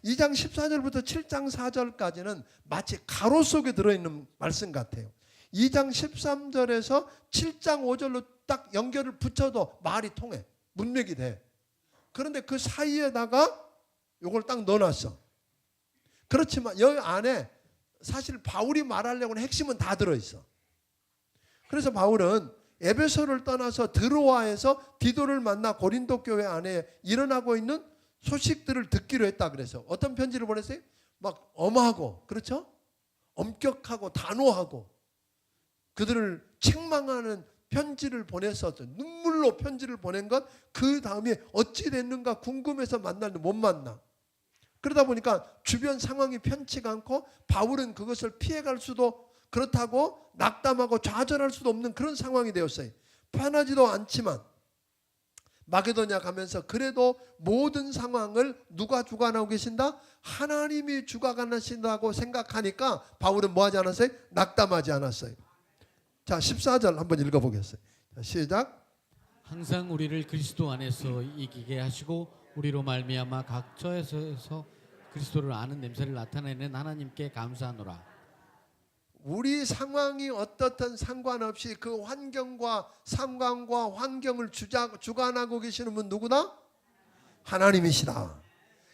2장 14절부터 7장 4절까지는 마치 가로 속에 들어있는 말씀 같아요. 2장 13절에서 7장 5절로 딱 연결을 붙여도 말이 통해. 문맥이 돼. 그런데 그 사이에다가 요걸 딱 넣어놨어. 그렇지만 여기 안에 사실 바울이 말하려고 하는 핵심은 다 들어있어. 그래서 바울은 에베소를 떠나서 드로아에서 디도를 만나 고린도 교회 안에 일어나고 있는 소식들을 듣기로 했다 그래서 어떤 편지를 보냈어요? 막 엄하고, 그렇죠? 엄격하고 단호하고 그들을 책망하는 편지를 보냈었죠. 눈물로 편지를 보낸 것, 그 다음에 어찌 됐는가 궁금해서 만났는데 못 만나. 그러다 보니까 주변 상황이 편치가 않고 바울은 그것을 피해갈 수도, 그렇다고 낙담하고 좌절할 수도 없는 그런 상황이 되었어요. 편하지도 않지만 마게도냐 가면서 그래도 모든 상황을 누가 주관하고 계신다? 하나님이 주관하신다고 생각하니까 바울은 뭐 하지 않았어요? 낙담하지 않았어요. 자, 14절 한번 읽어보겠어요. 자, 시작. 항상 우리를 그리스도 안에서 이기게 하시고 우리로 말미암아 각 처에서 그리스도를 아는 냄새를 나타내는 하나님께 감사하노라. 우리 상황이 어떻든 상관없이 그 환경과 상황과 환경을 주관하고 계시는 분 누구다? 하나님이시다.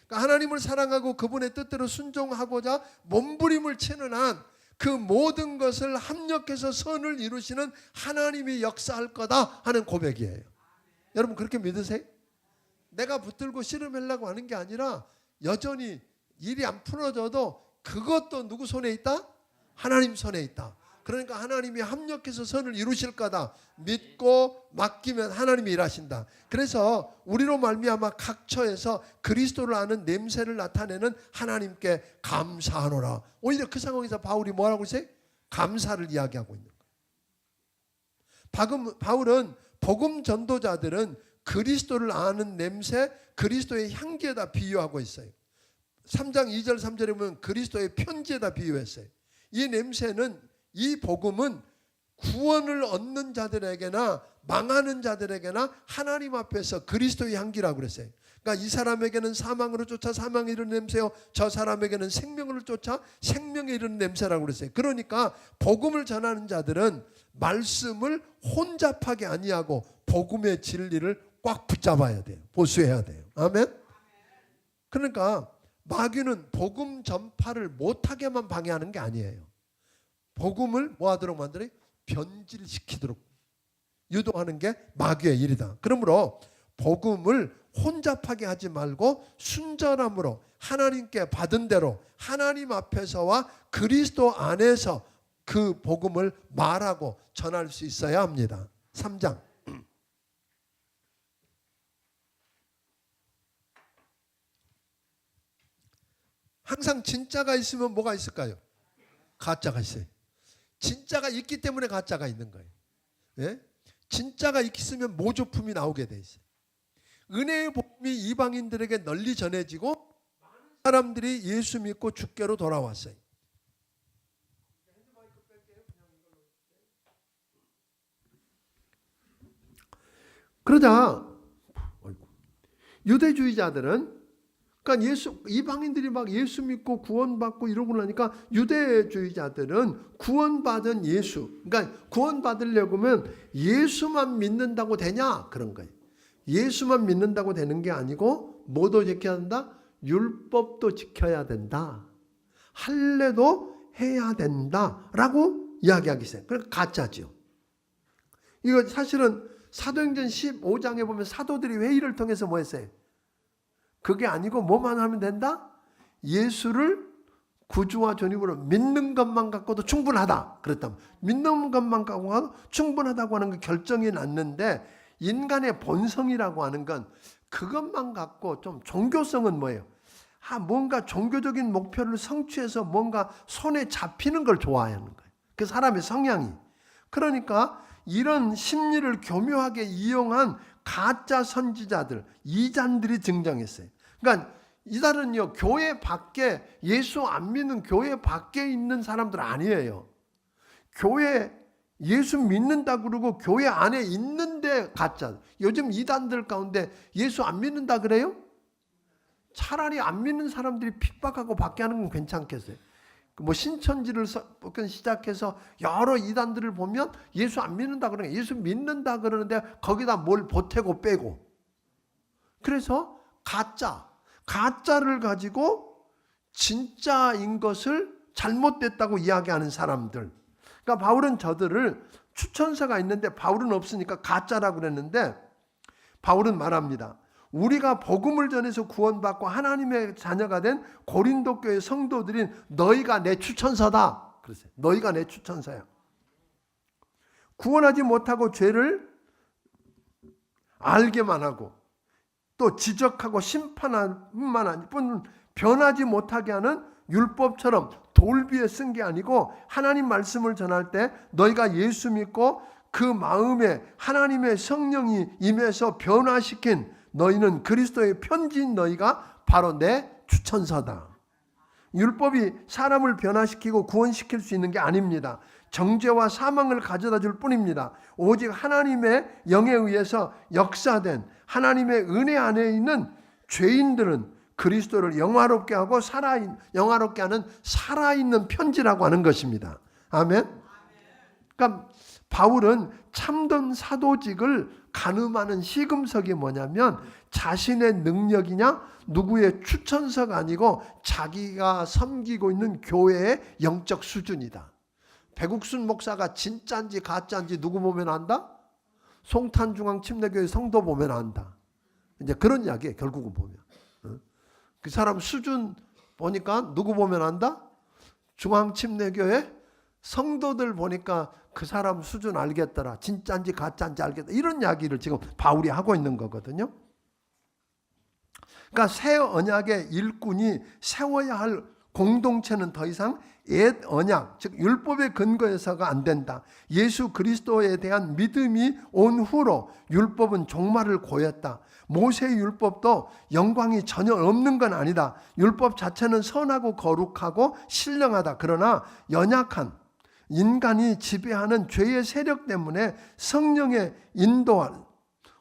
그러니까 하나님을 사랑하고 그분의 뜻대로 순종하고자 몸부림을 치는 한 그 모든 것을 합력해서 선을 이루시는 하나님이 역사할 거다 하는 고백이에요. 여러분 그렇게 믿으세요? 내가 붙들고 씨름하려고 하는 게 아니라 여전히 일이 안 풀어져도 그것도 누구 손에 있다? 하나님 손에 있다. 그러니까 하나님이 합력해서 선을 이루실 거다. 믿고 맡기면 하나님이 일하신다. 그래서 우리로 말미암아 각 처에서 그리스도를 아는 냄새를 나타내는 하나님께 감사하노라. 오히려 그 상황에서 바울이 뭐라고 했어요? 감사를 이야기하고 있는 거예요. 바울은 복음 전도자들은 그리스도를 아는 냄새, 그리스도의 향기에다 비유하고 있어요. 3장 2절 3절에 보면 그리스도의 편지에다 비유했어요. 이 냄새는, 이 복음은 구원을 얻는 자들에게나 망하는 자들에게나 하나님 앞에서 그리스도의 향기라고 그랬어요. 그러니까 이 사람에게는 사망으로 쫓아 사망에 이르는 냄새요, 저 사람에게는 생명으로 쫓아 생명에 이르는 냄새라고 그랬어요. 그러니까 복음을 전하는 자들은 말씀을 혼잡하게 아니하고 복음의 진리를 꽉 붙잡아야 돼요. 보수해야 돼요. 아멘. 그러니까 마귀는 복음 전파를 못하게만 방해하는 게 아니에요. 복음을 뭐하도록 만들어요? 변질시키도록 유도하는 게 마귀의 일이다. 그러므로 복음을 혼잡하게 하지 말고 순전함으로 하나님께 받은 대로 하나님 앞에서와 그리스도 안에서 그 복음을 말하고 전할 수 있어야 합니다. 3장. 항상 진짜가 있으면 뭐가 있을까요? 가짜가 있어요. 진짜가 있기 때문에 가짜가 있는 거예요. 예? 진짜가 있으면 모조품이 나오게 돼 있어요. 은혜의 복음이 이방인들에게 널리 전해지고 많은 사람들이 예수 믿고 주께로 돌아왔어요. 그러자 유대주의자들은, 그러니까 이방인들이 막 예수 믿고 구원받고 이러고 나니까 유대주의자들은 구원받은 예수, 그러니까 구원받으려고 하면 예수만 믿는다고 되냐? 그런 거예요. 예수만 믿는다고 되는 게 아니고 뭐도 지켜야 된다? 율법도 지켜야 된다. 할례도 해야 된다라고 이야기하기 시작해요. 그러니까 가짜죠. 이거 사실은 사도행전 15장에 보면 사도들이 회의를 통해서 뭐 했어요? 그게 아니고 뭐만 하면 된다? 예수를 구주와 주님으로 믿는 것만 갖고도 충분하다. 그랬다면 믿는 것만 갖고도 충분하다고 하는 게 결정이 났는데, 인간의 본성이라고 하는 건 그것만 갖고 좀, 종교성은 뭐예요? 뭔가 종교적인 목표를 성취해서 뭔가 손에 잡히는 걸 좋아하는 거예요. 그 사람의 성향이. 그러니까 이런 심리를 교묘하게 이용한 가짜 선지자들, 이단들이 등장했어요. 그러니까 이단은요, 교회 밖에, 예수 안 믿는 교회 밖에 있는 사람들 아니에요. 교회 예수 믿는다 그러고 교회 안에 있는데 가짜. 요즘 이단들 가운데 예수 안 믿는다 그래요? 차라리 안 믿는 사람들이 핍박하고 밖에 하는 건 괜찮겠어요. 뭐 신천지를 시작해서 여러 이단들을 보면 예수 안 믿는다 그러니까 예수 믿는다 그러는데 거기다 뭘 보태고 빼고, 그래서 가짜를 가지고 진짜인 것을 잘못됐다고 이야기하는 사람들. 그러니까 바울은 저들을 추천서가 있는데 바울은 없으니까 가짜라고 그랬는데 바울은 말합니다. 우리가 복음을 전해서 구원받고 하나님의 자녀가 된 고린도 교회 성도들인 너희가 내 추천서다. 그랬어요. 너희가 내 추천서야. 구원하지 못하고 죄를 알게만 하고 또 지적하고 심판할 뿐 변하지 못하게 하는 율법처럼 돌비에 쓴 게 아니고 하나님 말씀을 전할 때 너희가 예수 믿고 그 마음에 하나님의 성령이 임해서 변화시킨 너희는 그리스도의 편지인 너희가 바로 내 추천서다. 율법이 사람을 변화시키고 구원시킬 수 있는 게 아닙니다. 정죄와 사망을 가져다 줄 뿐입니다. 오직 하나님의 영에 의해서 역사된 하나님의 은혜 안에 있는 죄인들은 그리스도를 영화롭게 하고 영화롭게 하는 살아있는 편지라고 하는 것입니다. 아멘. 그러니까 바울은 참된 사도직을 가늠하는 시금석이 뭐냐면 자신의 능력이냐 누구의 추천서가 아니고 자기가 섬기고 있는 교회의 영적 수준이다. 백욱순 목사가 진짜인지 가짜인지 누구 보면 안다? 송탄중앙침례교회 성도 보면 안다. 이제 그런 이야기예요. 결국은 보면. 그 사람 수준 보니까 누구 보면 안다? 중앙침례교회 성도들 보니까 그 사람 수준 알겠더라. 진짜인지 가짜인지 알겠다. 이런 이야기를 지금 바울이 하고 있는 거거든요. 그러니까 새 언약의 일꾼이 세워야 할 공동체는 더 이상 옛 언약, 즉 율법의 근거에서가 안 된다. 예수 그리스도에 대한 믿음이 온 후로 율법은 종말을 고했다. 모세의 율법도 영광이 전혀 없는 건 아니다. 율법 자체는 선하고 거룩하고 신령하다. 그러나 연약한 인간이 지배하는 죄의 세력 때문에 성령의 인도하는,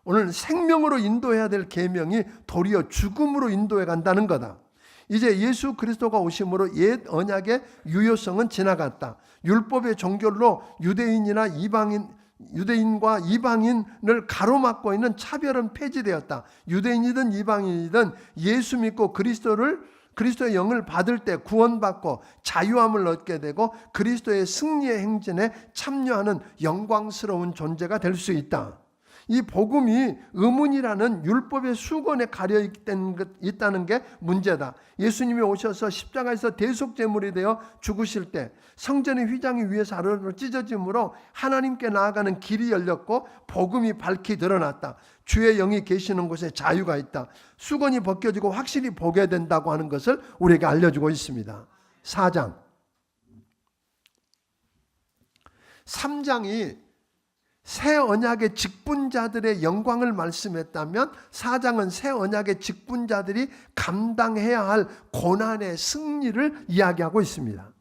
오늘 생명으로 인도해야 될 계명이 도리어 죽음으로 인도해 간다는 거다. 이제 예수 그리스도가 오심으로 옛 언약의 유효성은 지나갔다. 율법의 종결로 유대인과 이방인을 가로막고 있는 차별은 폐지되었다. 유대인이든 이방인이든 예수 믿고 그리스도의 영을 받을 때 구원받고 자유함을 얻게 되고 그리스도의 승리의 행진에 참여하는 영광스러운 존재가 될 수 있다. 이 복음이 의문이라는 율법의 수건에 가려 있다는 게 문제다. 예수님이 오셔서 십자가에서 대속제물이 되어 죽으실 때 성전의 휘장이 위에서 아래로 찢어짐으로 하나님께 나아가는 길이 열렸고 복음이 밝히 드러났다. 주의 영이 계시는 곳에 자유가 있다. 수건이 벗겨지고 확실히 보게 된다고 하는 것을 우리에게 알려주고 있습니다. 4장 3장이 새 언약의 직분자들의 영광을 말씀했다면 4장은 새 언약의 직분자들이 감당해야 할 고난의 승리를 이야기하고 있습니다.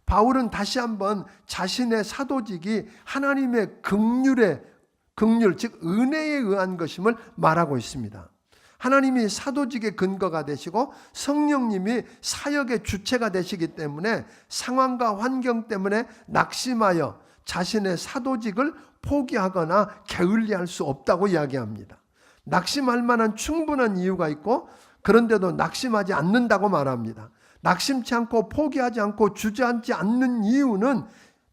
바울은 다시 한번 자신의 사도직이 하나님의 긍휼, 즉 은혜에 의한 것임을 말하고 있습니다. 하나님이 사도직의 근거가 되시고 성령님이 사역의 주체가 되시기 때문에 상황과 환경 때문에 낙심하여 자신의 사도직을 포기하거나 게을리할 수 없다고 이야기합니다. 낙심할 만한 충분한 이유가 있고 그런데도 낙심하지 않는다고 말합니다. 낙심치 않고 포기하지 않고 주저앉지 않는 이유는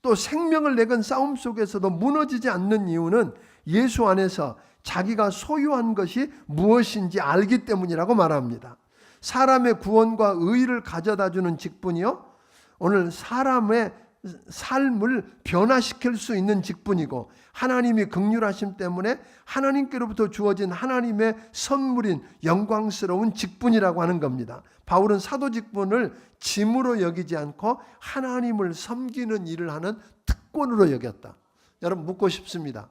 또 생명을 내건 싸움 속에서도 무너지지 않는 이유는 예수 안에서 자기가 소유한 것이 무엇인지 알기 때문이라고 말합니다. 사람의 구원과 의의를 가져다주는 직분이요, 오늘 사람의 삶을 변화시킬 수 있는 직분이고 하나님이 긍휼하심 때문에 하나님께로부터 주어진 하나님의 선물인 영광스러운 직분이라고 하는 겁니다. 바울은 사도 직분을 짐으로 여기지 않고 하나님을 섬기는 일을 하는 특권으로 여겼다. 여러분 묻고 싶습니다.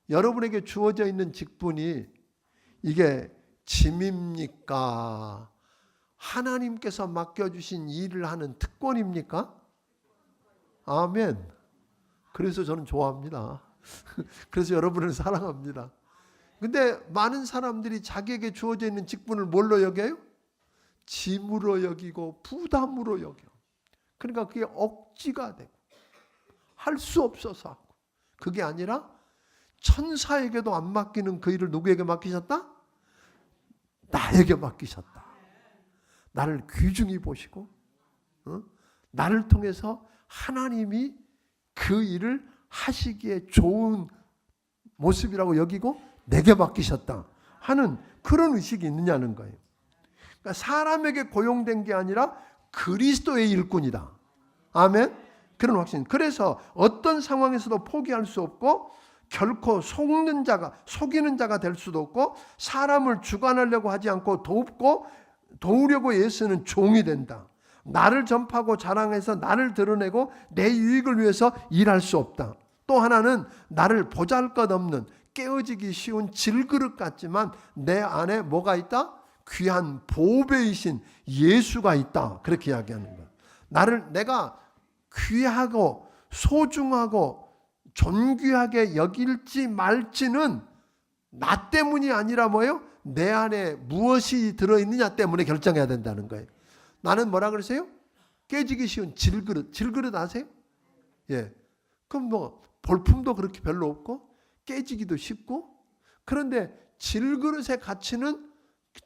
여러분에게 주어져 있는 직분이 이게 짐입니까? 하나님께서 맡겨주신 일을 하는 특권입니까? 아멘. 그래서 저는 좋아합니다. 그래서 여러분을 사랑합니다. 근데 많은 사람들이 자기에게 주어져 있는 직분을 뭘로 여겨요? 짐으로 여기고 부담으로 여겨. 그러니까 그게 억지가 되고 할 수 없어서 하고, 그게 아니라 천사에게도 안 맡기는 그 일을 누구에게 맡기셨다? 나에게 맡기셨다. 나를 귀중히 보시고 나를 통해서 하나님이 그 일을 하시기에 좋은 모습이라고 여기고 내게 맡기셨다 하는 그런 의식이 있느냐는 거예요. 그러니까 사람에게 고용된 게 아니라 그리스도의 일꾼이다. 아멘. 그런 확신. 그래서 어떤 상황에서도 포기할 수 없고 결코 속이는 자가 될 수도 없고 사람을 주관하려고 하지 않고 도우려고 애쓰는 종이 된다. 나를 전파하고 자랑해서 나를 드러내고 내 유익을 위해서 일할 수 없다. 또 하나는 나를 보잘것없는 깨어지기 쉬운 질그릇 같지만 내 안에 뭐가 있다? 귀한 보배이신 예수가 있다. 그렇게 이야기하는 거야. 내가 귀하고 소중하고 존귀하게 여길지 말지는 나 때문이 아니라 뭐예요? 내 안에 무엇이 들어있느냐 때문에 결정해야 된다는 거예요. 나는 뭐라 그러세요? 깨지기 쉬운 질그릇. 질그릇 아세요? 예. 그럼 뭐 볼품도 그렇게 별로 없고 깨지기도 쉽고 그런데 질그릇의 가치는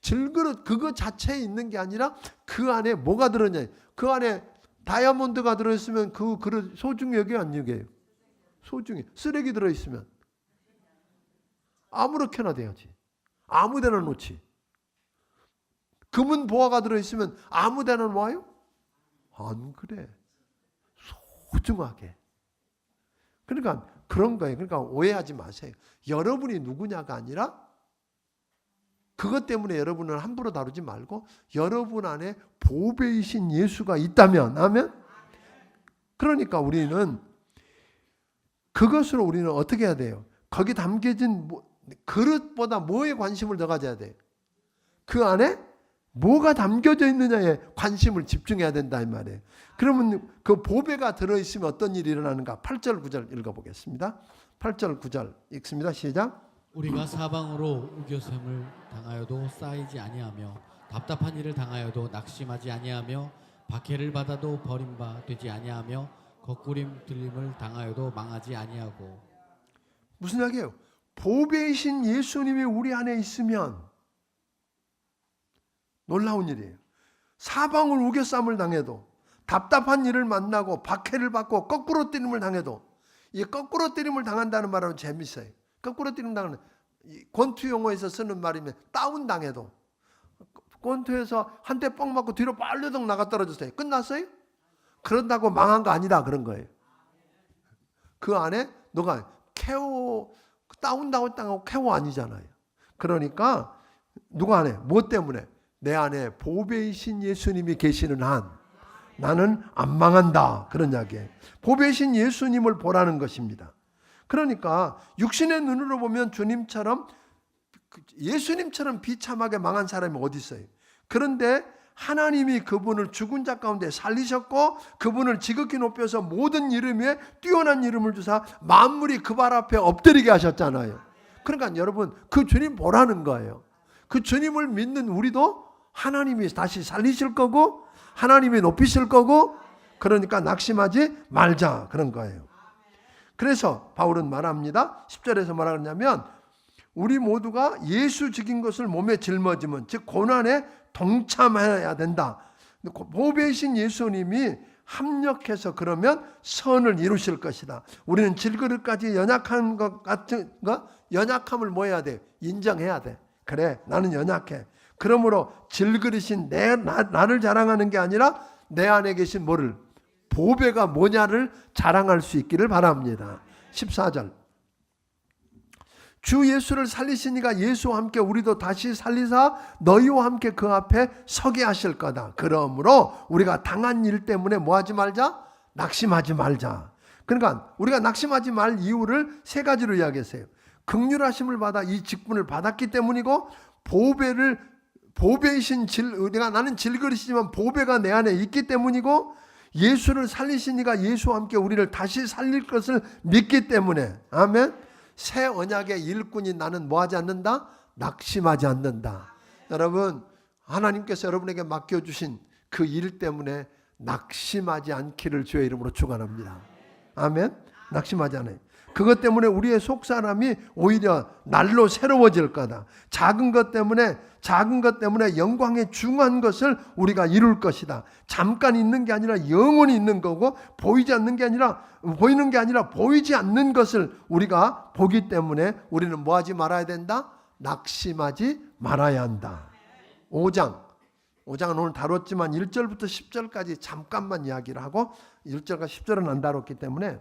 질그릇 그거 자체에 있는 게 아니라 그 안에 뭐가 들어있냐. 그 안에 다이아몬드가 들어있으면 그 그릇 소중히 여겨요 안 여겨요? 소중히. 쓰레기 들어있으면 아무렇게나 돼야지. 아무데나 놓지. 금은 보화가 들어있으면 아무데나 놓아요? 안 그래. 소중하게. 그러니까 그런 거예요. 그러니까 오해하지 마세요. 여러분이 누구냐가 아니라 그것 때문에 여러분을 함부로 다루지 말고 여러분 안에 보배이신 예수가 있다면 아멘? 그러니까 우리는 그것으로 우리는 어떻게 해야 돼요? 거기 담겨진 그릇보다 뭐에 관심을 더 가져야 돼요? 그 안에 뭐가 담겨져 있느냐에 관심을 집중해야 된다 이 말이에요. 그러면 그 보배가 들어있으면 어떤 일이 일어나는가? 8절 9절 읽어보겠습니다. 8절 9절 읽습니다. 시작. 우리가 사방으로 우겨샘을 당하여도 쌓이지 아니하며 답답한 일을 당하여도 낙심하지 아니하며 박해를 받아도 버림바 되지 아니하며 거꾸림 들림을 당하여도 망하지 아니하고. 무슨 이야기예요? 보배이신 예수님이 우리 안에 있으면 놀라운 일이에요. 사방을 우겨쌈을 당해도 답답한 일을 만나고 박해를 받고 거꾸로 때림을 당해도 이 거꾸로 때림을 당한다는 말은 재밌어요. 거꾸로 때림 당하는 권투 용어에서 쓰는 말이면 다운 당해도 권투에서 한 대 뻥 맞고 뒤로 빨려덩 나가 떨어졌어요. 끝났어요? 그런다고 망한 거 아니다 그런 거예요. 그 안에 너가 KO 다운당하고 KO 아니잖아요. 그러니까 누가 안에 뭐 때문에? 내 안에 보배이신 예수님이 계시는 한 나는 안 망한다 그런 이야기예요. 보배이신 예수님을 보라는 것입니다. 그러니까 육신의 눈으로 보면 예수님처럼 비참하게 망한 사람이 어디 있어요? 그런데 하나님이 그분을 죽은 자 가운데 살리셨고 그분을 지극히 높여서 모든 이름 위에 뛰어난 이름을 주사 만물이 그 발 앞에 엎드리게 하셨잖아요. 그러니까 여러분 그 주님 보라는 거예요. 그 주님을 믿는 우리도 하나님이 다시 살리실 거고 하나님이 높이실 거고 그러니까 낙심하지 말자 그런 거예요. 그래서 바울은 말합니다. 10절에서 뭐라 그러냐면 우리 모두가 예수 죽인 것을 몸에 짊어지면 즉 고난에 동참해야 된다. 보배이신 예수님이 합력해서 그러면 선을 이루실 것이다. 우리는 질그릇까지 연약한 것 같은 거 연약함을 뭐 해야 돼? 인정해야 돼. 그래 나는 연약해. 그러므로 질그릇인 나를 자랑하는 게 아니라 내 안에 계신 뭐를? 보배가 뭐냐를 자랑할 수 있기를 바랍니다. 14절 주 예수를 살리시니가 예수와 함께 우리도 다시 살리사 너희와 함께 그 앞에 서게 하실 거다. 그러므로 우리가 당한 일 때문에 뭐하지 말자? 낙심하지 말자. 그러니까 우리가 낙심하지 말 이유를 세 가지로 이야기했어요. 긍휼하심을 받아 이 직분을 받았기 때문이고 보배이신 우리가 나는 질그릇이지만 보배가 내 안에 있기 때문이고 예수를 살리시니가 예수와 함께 우리를 다시 살릴 것을 믿기 때문에 아멘. 새 언약의 일꾼인 나는 뭐하지 않는다? 낙심하지 않는다. 여러분 하나님께서 여러분에게 맡겨주신 그 일 때문에 낙심하지 않기를 주의 이름으로 축원합니다. 아멘. 낙심하지 않아요. 그것 때문에 우리의 속사람이 오히려 날로 새로워질 거다. 작은 것 때문에 영광의 중요한 것을 우리가 이룰 것이다. 잠깐 있는 게 아니라 영원히 있는 거고, 보이는 게 아니라 보이지 않는 것을 우리가 보기 때문에 우리는 뭐 하지 말아야 된다? 낙심하지 말아야 한다. 5장은 오늘 다뤘지만 1절부터 10절까지 잠깐만 이야기를 하고 1절과 10절은 안 다뤘기 때문에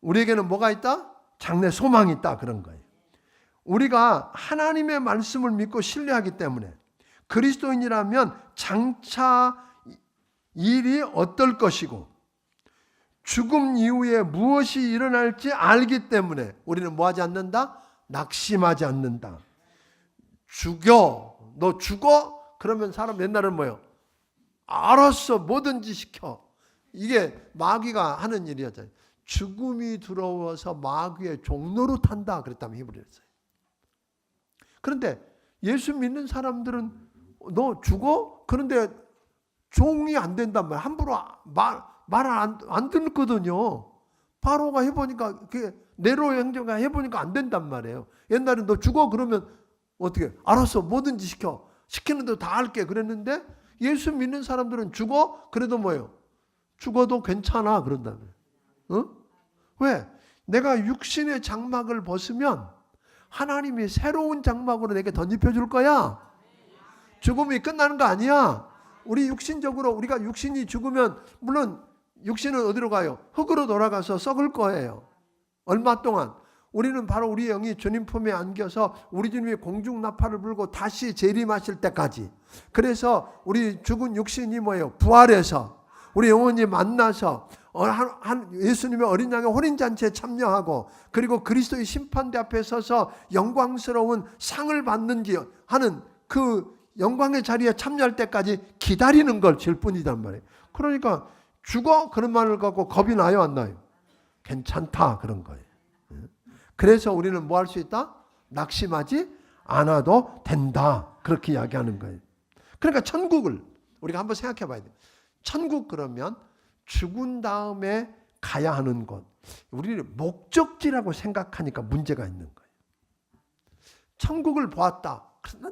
우리에게는 뭐가 있다? 장래 소망이 있다, 그런 거예요. 우리가 하나님의 말씀을 믿고 신뢰하기 때문에 그리스도인이라면 장차 일이 어떨 것이고 죽음 이후에 무엇이 일어날지 알기 때문에 우리는 뭐하지 않는다? 낙심하지 않는다. 너 죽어? 그러면 사람 옛날에는 뭐예요? 알았어, 뭐든지 시켜. 이게 마귀가 하는 일이었잖아요. 죽음이 들어와서 마귀의 종로로 탄다 그랬다면 히브리서에. 그런데 예수 믿는 사람들은 너 죽어? 그런데 종이 안 된단 말이야. 함부로 말을 안 듣거든요. 바로가 해보니까, 네로의 행정가 해보니까 안 된단 말이에요. 옛날에 너 죽어? 그러면 어떻게? 알았어, 뭐든지 시켜. 시키는 대로 다 할게 그랬는데 예수 믿는 사람들은 죽어? 그래도 뭐예요? 죽어도 괜찮아 그런다며. 왜? 내가 육신의 장막을 벗으면 하나님이 새로운 장막으로 내게 덧입혀 줄 거야. 죽음이 끝나는 거 아니야. 우리 육신적으로 우리가 육신이 죽으면 물론 육신은 어디로 가요? 흙으로 돌아가서 썩을 거예요. 얼마 동안? 우리는 바로 우리 영이 주님 품에 안겨서 우리 주님이 공중나팔을 불고 다시 재림하실 때까지. 그래서 우리 죽은 육신이 뭐예요? 부활해서 우리 영혼이 만나서 예수님의 어린 양의 혼인잔치에 참여하고, 그리고 그리스도의 심판대 앞에 서서 영광스러운 상을 받는지 하는 그 영광의 자리에 참여할 때까지 기다리는 걸 질 뿐이단 말이에요. 그러니까 죽어? 그런 말을 갖고 겁이 나요, 안 나요? 괜찮다, 그런 거예요. 그래서 우리는 뭐 할 수 있다? 낙심하지 않아도 된다, 그렇게 이야기하는 거예요. 그러니까 천국을 우리가 한번 생각해 봐야 돼요. 천국 그러면 죽은 다음에 가야 하는 곳. 우리는 목적지라고 생각하니까 문제가 있는 거예요. 천국을 보았다.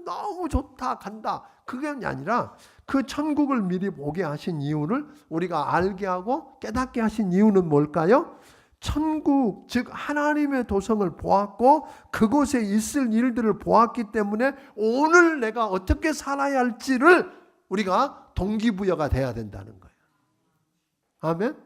너무 좋다, 간다. 그게 아니라 그 천국을 미리 보게 하신 이유를 우리가 알게 하고 깨닫게 하신 이유는 뭘까요? 천국, 즉 하나님의 도성을 보았고 그곳에 있을 일들을 보았기 때문에 오늘 내가 어떻게 살아야 할지를 우리가 동기부여가 돼야 된다는 거예요. 아멘?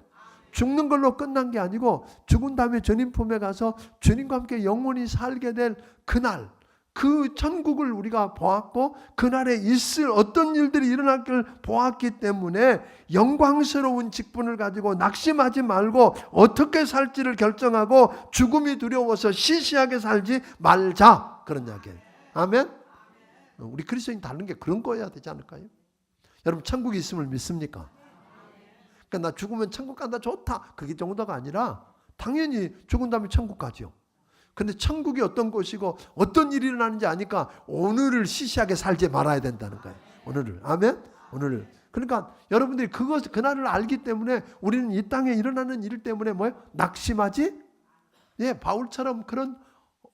죽는 걸로 끝난 게 아니고 죽은 다음에 주님 품에 가서 주님과 함께 영원히 살게 될 그날, 그 천국을 우리가 보았고 그날에 있을 어떤 일들이 일어날 걸 보았기 때문에 영광스러운 직분을 가지고 낙심하지 말고 어떻게 살지를 결정하고 죽음이 두려워서 시시하게 살지 말자, 그런 이야기예요. 아멘? 우리 그리스도인 다른 게 그런 거여야 되지 않을까요? 여러분 천국이 있음을 믿습니까? 그러니까 나 죽으면 천국 간다, 좋다, 그게 정도가 아니라 당연히 죽은 다음에 천국 가죠. 근데 천국이 어떤 곳이고 어떤 일이 일어나는지 아니까 오늘을 시시하게 살지 말아야 된다는 거예요. 오늘을. 아멘? 오늘을. 그러니까 여러분들이 그날을 알기 때문에 우리는 이 땅에 일어나는 일 때문에 뭐예요? 낙심하지? 예, 바울처럼 그런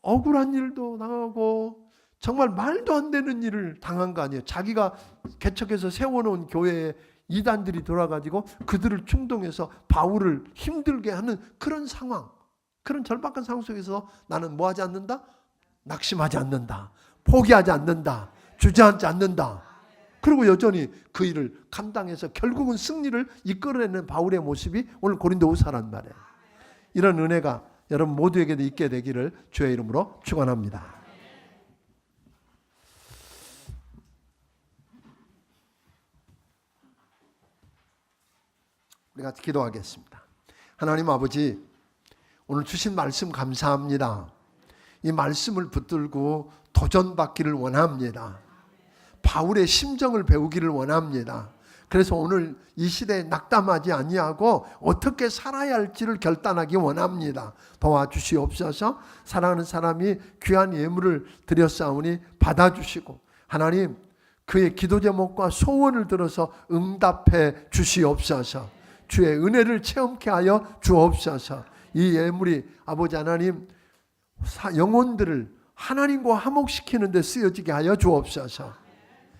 억울한 일도 당하고 정말 말도 안 되는 일을 당한 거 아니에요. 자기가 개척해서 세워놓은 교회에 이단들이 돌아가지고 그들을 충동해서 바울을 힘들게 하는 그런 상황, 그런 절박한 상황 속에서 나는 뭐 하지 않는다? 낙심하지 않는다. 포기하지 않는다. 주저앉지 않는다. 그리고 여전히 그 일을 감당해서 결국은 승리를 이끌어내는 바울의 모습이 오늘 고린도후서란 말이에요. 이런 은혜가 여러분 모두에게도 있게 되기를 주의 이름으로 축원합니다. 우리가 기도하겠습니다. 하나님 아버지, 오늘 주신 말씀 감사합니다. 이 말씀을 붙들고 도전받기를 원합니다. 바울의 심정을 배우기를 원합니다. 그래서 오늘 이 시대에 낙담하지 아니하고 어떻게 살아야 할지를 결단하기 원합니다. 도와주시옵소서. 사랑하는 사람이 귀한 예물을 드렸사오니 받아주시고 하나님 그의 기도 제목과 소원을 들어서 응답해 주시옵소서. 주의 은혜를 체험케 하여 주옵소서. 이 예물이 아버지 하나님 영혼들을 하나님과 화목시키는 데 쓰여지게 하여 주옵소서.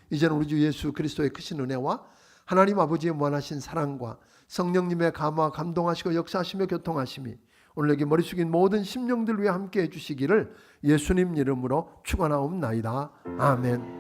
이제는 우리 주 예수 그리스도의 크신 은혜와 하나님 아버지의 무한하신 사랑과 성령님의 감화 감동하시고 역사하시며 교통하심이 오늘 여기 머리 숙인 모든 심령들 위해 함께 해주시기를 예수님 이름으로 축원하옵나이다. 아멘.